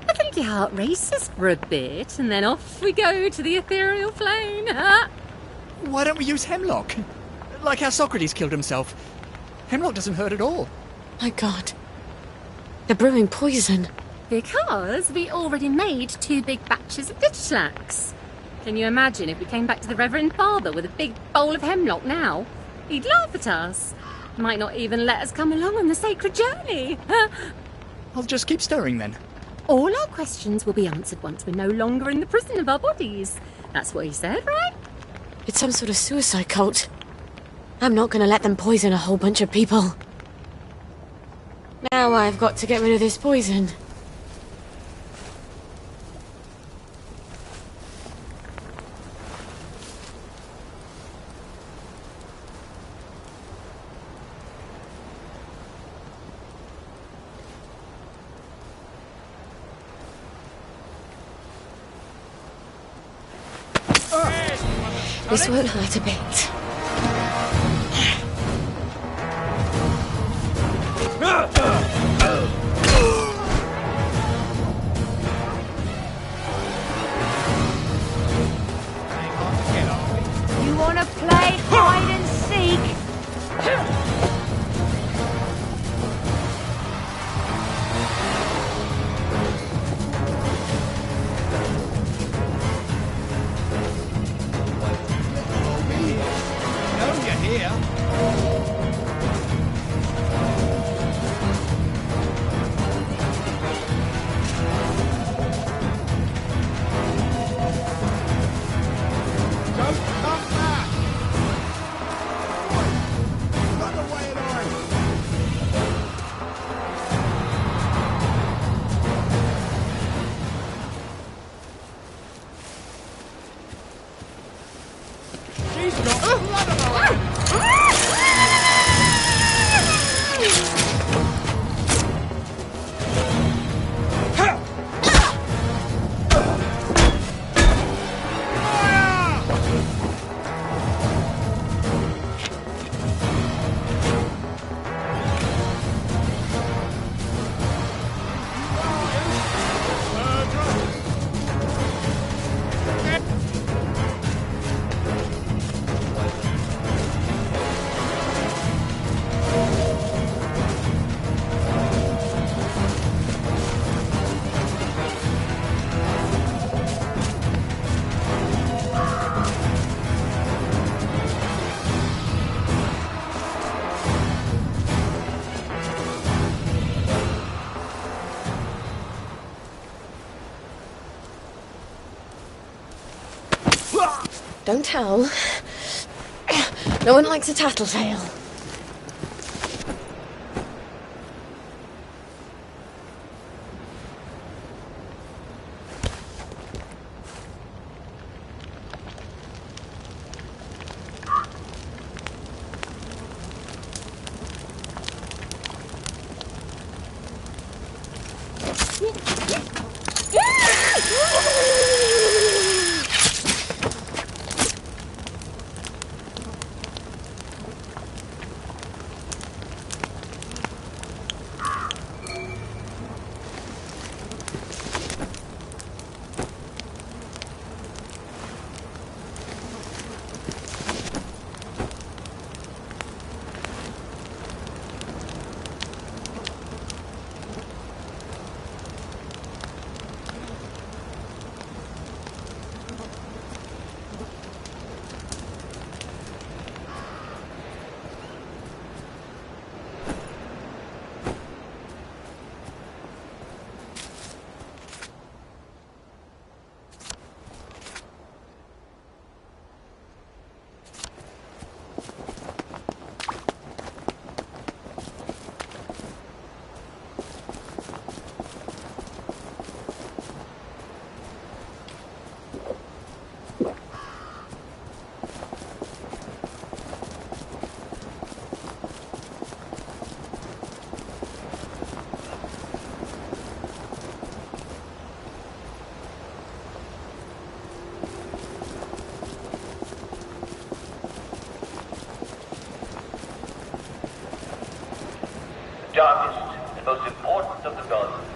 I think your heart races for a bit, and then off we go to the ethereal plane. Why don't we use hemlock? Like how Socrates killed himself. Hemlock doesn't hurt at all. My God. They're brewing poison. Because we already made 2 big batches of ditchlax. Can you imagine if we came back to the Reverend Father with a big bowl of hemlock now? He'd laugh at us. Might not even let us come along on the sacred journey. I'll just keep stirring then. All our questions will be answered once we're no longer in the prison of our bodies. That's what he said, right? It's some sort of suicide cult. I'm not going to let them poison a whole bunch of people. Now I've got to get rid of this poison. This won't hurt a bit. You wanna play hide and seek? Don't tell. No one likes a tattletale. Darkest and most important of the gods.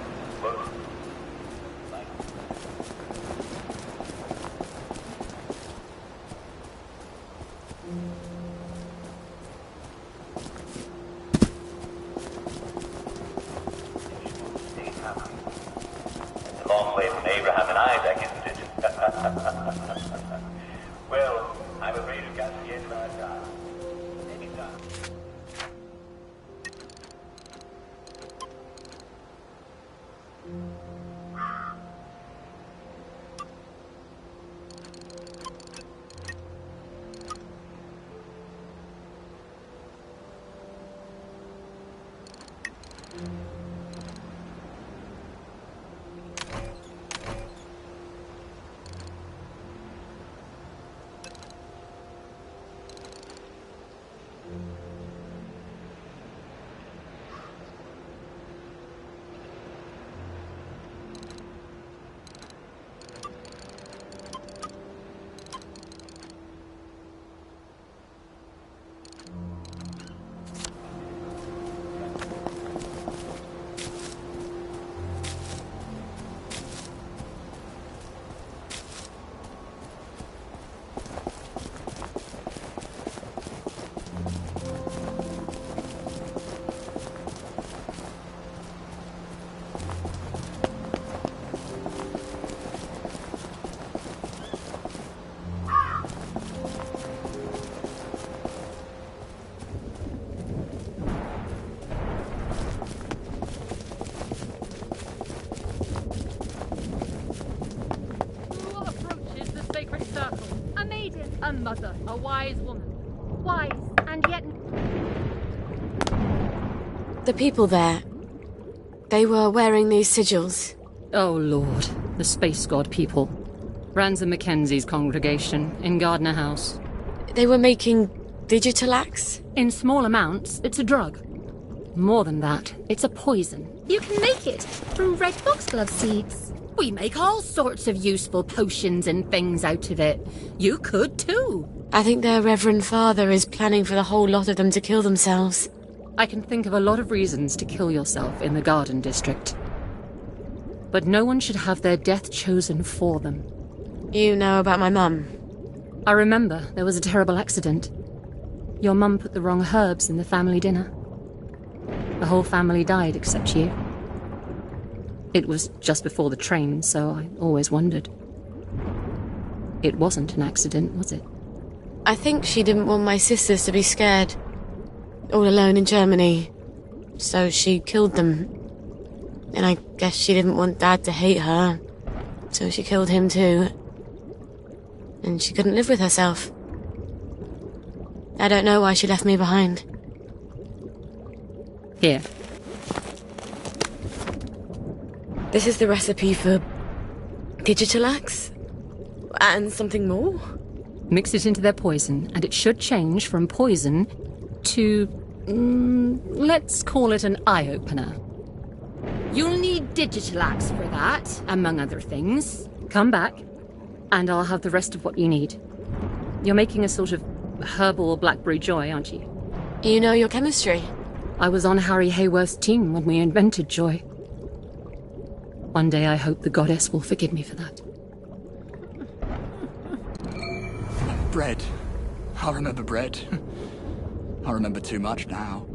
It's a long way from Abraham and Isaac, isn't it? Well, I'm afraid we've got to the end of our time. Anytime. twice, and yet... The people there, they were wearing these sigils. Oh, Lord. The Space God people. Ransom Mackenzie's congregation in Gardner House. They were making Digitalax? In small amounts, it's a drug. More than that, it's a poison. You can make it from red foxglove seeds. We make all sorts of useful potions and things out of it. You could too. I think their Reverend Father is planning for the whole lot of them to kill themselves. I can think of a lot of reasons to kill yourself in the Garden District. But no one should have their death chosen for them. You know about my mum? I remember there was a terrible accident. Your mum put the wrong herbs in the family dinner. The whole family died except you. It was just before the train, so I always wondered. It wasn't an accident, was it? I think she didn't want my sisters to be scared. All alone in Germany. So she killed them. And I guess she didn't want Dad to hate her. So she killed him too. And she couldn't live with herself. I don't know why she left me behind. Here. This is the recipe for Digitalax? And something more? Mix it into their poison, and it should change from poison to... let's call it an eye-opener. You'll need Digitalax for that, among other things. Come back, and I'll have the rest of what you need. You're making a sort of herbal blackberry joy, aren't you? You know your chemistry. I was on Harry Hayworth's team when we invented joy. One day I hope the goddess will forgive me for that. Bread. I remember bread. I remember too much now.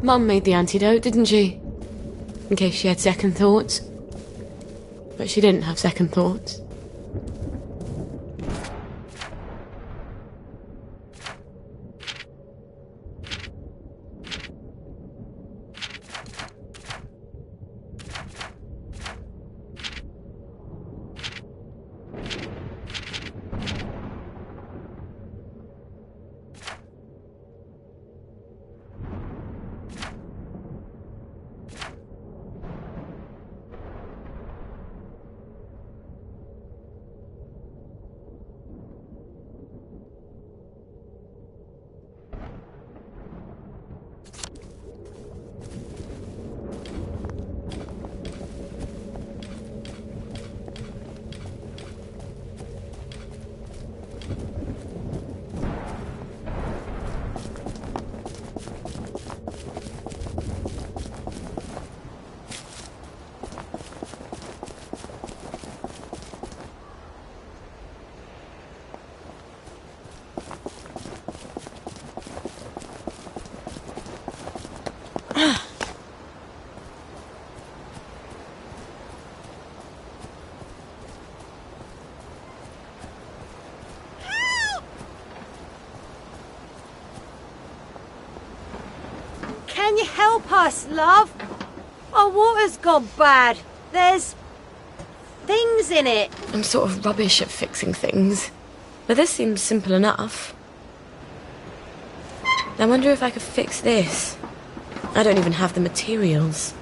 Mum made the antidote, didn't she? In case she had second thoughts. But she didn't have second thoughts. Can you help us, love? Our water's gone bad. There's things in it. I'm sort of rubbish at fixing things. But this seems simple enough. I wonder if I could fix this. I don't even have the materials.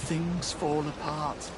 things fall apart.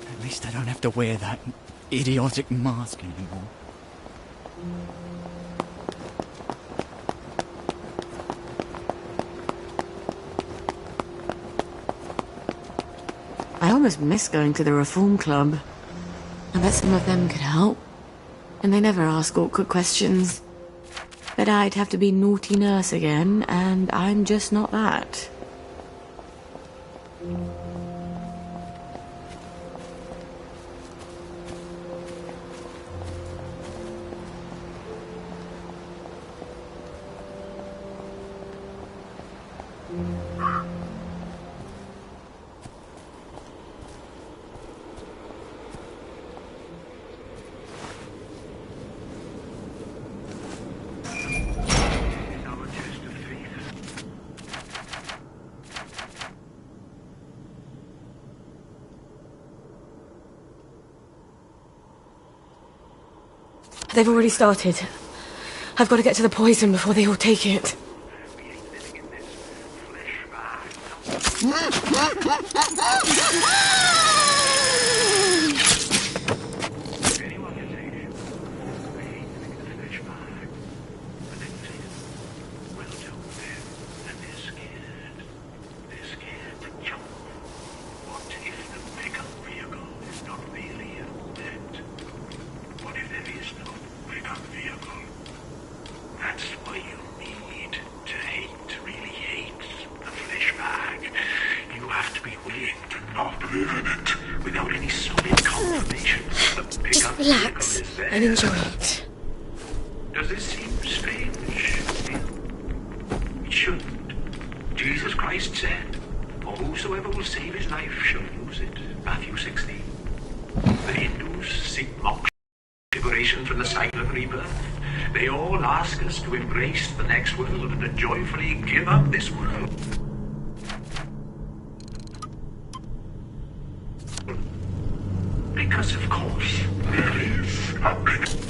At least I don't have to wear that idiotic mask anymore. I almost miss going to the Reform Club. I bet some of them could help. And they never ask awkward questions. But I'd have to be naughty nurse again, and I'm just not that. They've already started. I've got to get to the poison before they all take it. Just relax and enjoy it. Does this seem strange? It shouldn't. Jesus Christ said, "For whosoever will save his life shall lose it." Matthew 16. The Hindus seek moksha, liberation from the cycle of rebirth. They all ask us to embrace the next world and to joyfully give up this world. Because, of course, there is a vehicle.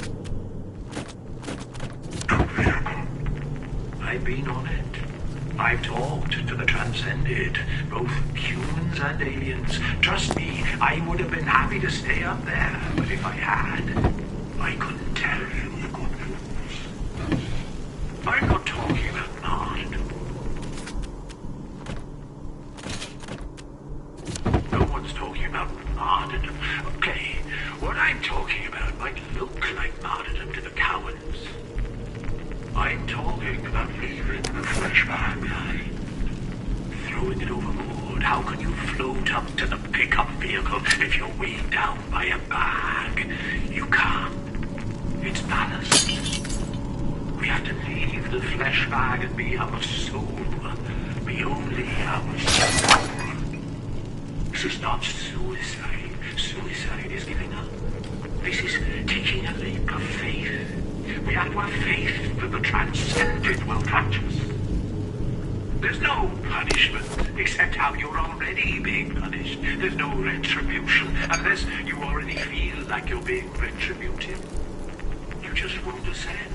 I've been on it. I've talked to the transcended, both humans and aliens. Trust me, I would have been happy to stay up there, but if I had, I couldn't tell you the good news. I'm not talking about martyrdom. No one's talking about martyrdom. Okay, what I'm talking about might look like martyrdom to the cowards. I'm talking about leaving the flesh bag behind. Throwing it overboard. How can you float up to the pickup vehicle if you're weighed down by a bag? You can't. It's ballast. We have to leave the flesh bag and be our soul. Be only our soul. This is not suicide. Suicide is giving up. This is taking a leap of faith. We have to have faith that the transcendent will catch us. There's no punishment, except how you're already being punished. There's no retribution, unless you already feel like you're being retributed. You just won't ascend.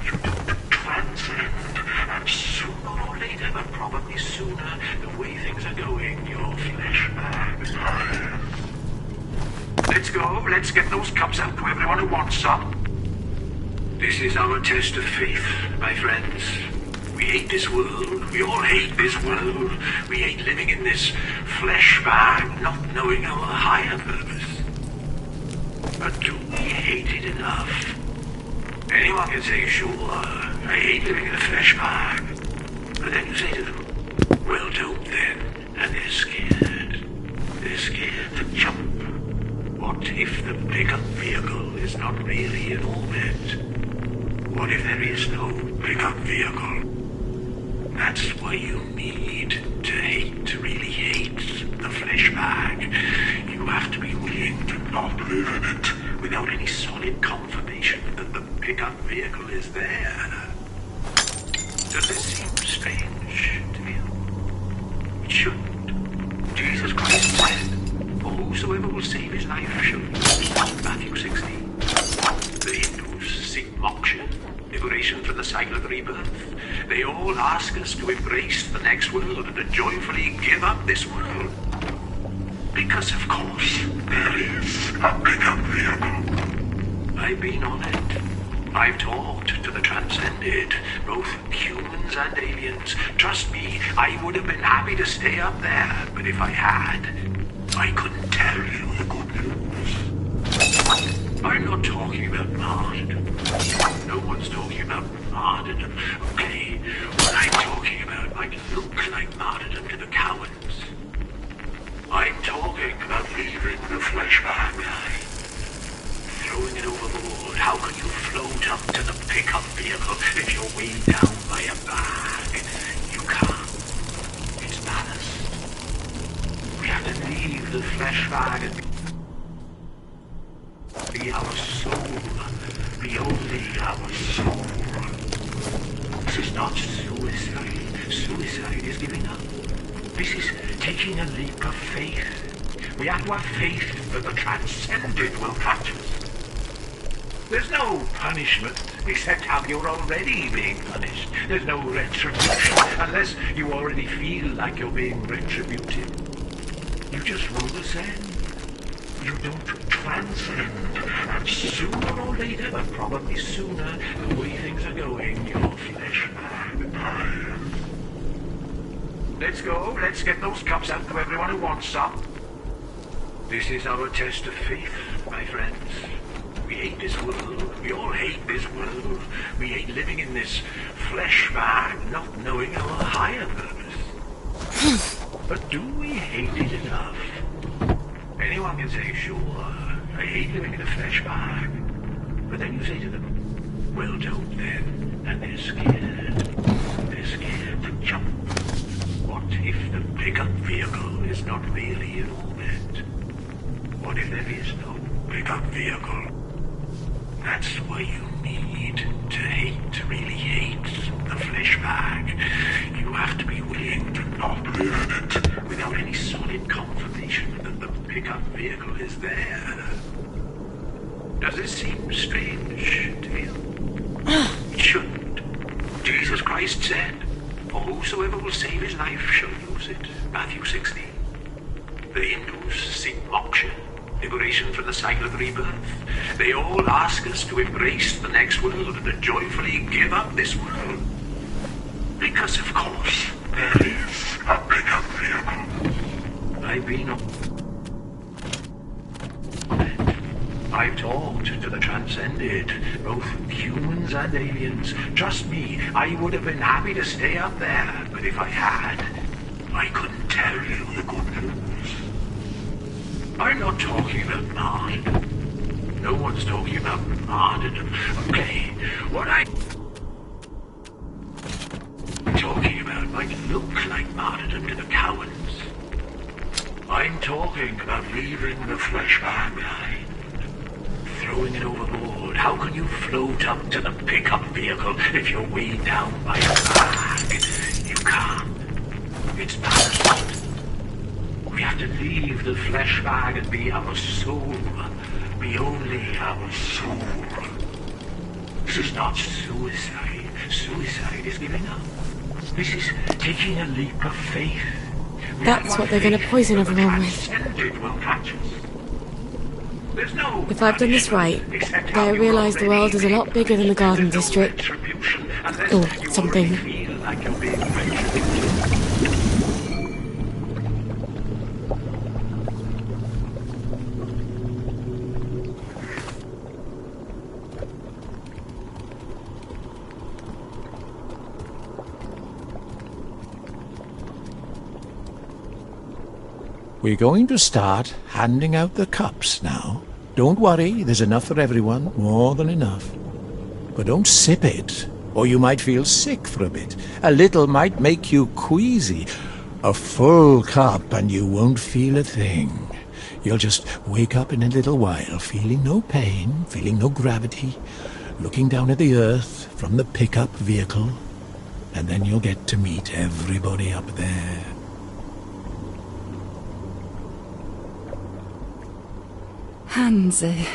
You don't transcend. And sooner or later, but probably sooner, the way things are going, your flesh bag. Let's go. Let's get those cups out to everyone who wants some. This is our test of faith, my friends. We hate this world. We all hate this world. We hate living in this flesh bag, not knowing our higher purpose. But do we hate it enough? Anyone can say, sure, I hate living in a flesh bag. But then you say to them, well, don't then. And they're scared. They're scared to jump. What if the pickup vehicle is not really in orbit? What if there is no pickup vehicle? That's why you need to hate, to really hate the flesh bag. You have to be willing to not live in it without any solid confirmation that the pickup vehicle is there. Does this seem strange to you? It shouldn't. Jesus Christ said, for whosoever will save his life shall lose it. Matthew 16. The Hindus seek moksha, liberation from the cycle of rebirth. They all ask us to embrace the next world and to joyfully give up this world. Because, of course, there is a pickup vehicle. I've been on it. I've talked to the transcended, both humans and aliens. Trust me, I would have been happy to stay up there, but if I had, I couldn't tell you the good news. I'm not talking about martyrdom. No one's talking about martyrdom. Okay, what I'm talking about might look like martyrdom to the cowards. I'm talking about leaving the flesh bag behind. Throwing it overboard. How can you float up to the pickup vehicle if you're weighed down by a bag? You can't. It's ballast. We have to leave the flesh bag and be our soul. Be only our soul. This is not suicide. Suicide is giving up. This is taking a leap of faith. We have to have faith that the transcended will catch us. There's no punishment except how you're already being punished. There's no retribution unless you already feel like you're being retributed. You just won't ascend. You don't transcend. And sooner or later, but probably sooner, the way things are going, your flesh bag. Let's go. Let's get those cups out to everyone who wants some. This is our test of faith, my friends. We hate this world. We all hate this world. We hate living in this flesh bag, not knowing our higher purpose. But do we hate it enough? Anyone can say, sure, I hate living in a flesh bag. But then you say to them, well, don't then. And they're scared. They're scared to jump. What if the pickup vehicle is not really in orbit? What if there is no pickup vehicle? That's why you need to hate, to really hate the flesh bag. You have to be willing to not live in it without any solid confirmation that the pickup vehicle is there. Does this seem strange to you? It shouldn't. Jesus Christ said, for whosoever will save his life shall lose it. Matthew 16. The Hindus seek moksha, liberation from the cycle of rebirth. They all ask us to embrace the next world and to joyfully give up this world. Because, of course, there is a pickup vehicle. I've been on it. I've talked to the transcended, both humans and aliens. Trust me, I would have been happy to stay up there, but if I had, I couldn't tell you the good news. I'm not talking about martyrdom. No one's talking about martyrdom. Okay, what I'm talking about might look like martyrdom to the cowards. I'm talking about leaving the flesh bag behind. Throwing it overboard. How can you float up to the pickup vehicle if you're weighed down by a bag? You can't. can't. It's bad. We have to leave the flesh bag and be our soul. Be only our soul. This is not suicide. Suicide is giving up. This is taking a leap of faith. That's what they're going to poison everyone with. If I've done this right, they realise the world is a lot bigger than the Garden District. Or something. We're going to start handing out the cups now. Don't worry, there's enough for everyone, more than enough. But don't sip it, or you might feel sick for a bit. A little might make you queasy. A full cup and you won't feel a thing. You'll just wake up in a little while, feeling no pain, feeling no gravity, looking down at the earth from the pickup vehicle, and then you'll get to meet everybody up there. Hands are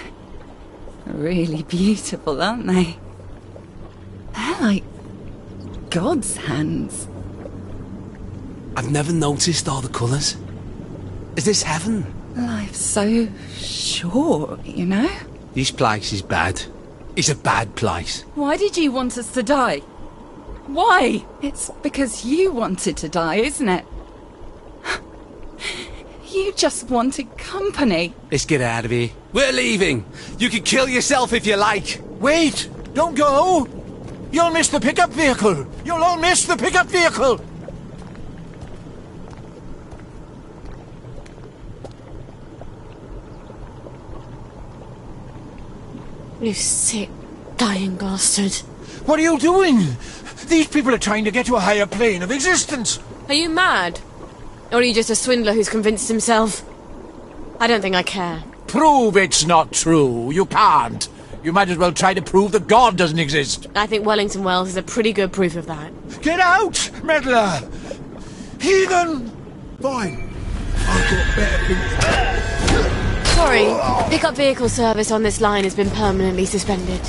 really beautiful, aren't they? They're like God's hands. I've never noticed all the colours. Is this heaven? Life's so short, you know? This place is bad. It's a bad place. Why did you want us to die? Why? It's because you wanted to die, isn't it? You just wanted company. Let's get out of here. We're leaving. You can kill yourself if you like. Wait! Don't go! You'll miss the pickup vehicle! You'll all miss the pickup vehicle! You sick, dying bastard. What are you doing? These people are trying to get to a higher plane of existence. Are you mad? Or are you just a swindler who's convinced himself? I don't think I care. Prove it's not true. You can't. You might as well try to prove that God doesn't exist. I think Wellington Wells is a pretty good proof of that. Get out, meddler! Heathen! Fine. I've got better things. Sorry, pickup vehicle service on this line has been permanently suspended.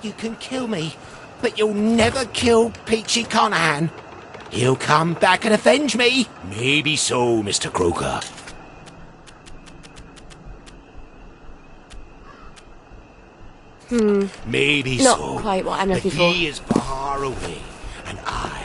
You can kill me, but you'll never kill Peachy Conahan. He'll come back and avenge me. Maybe so, Mr. Croker. Maybe Not so. quite what I'm looking but for. he is far away, and I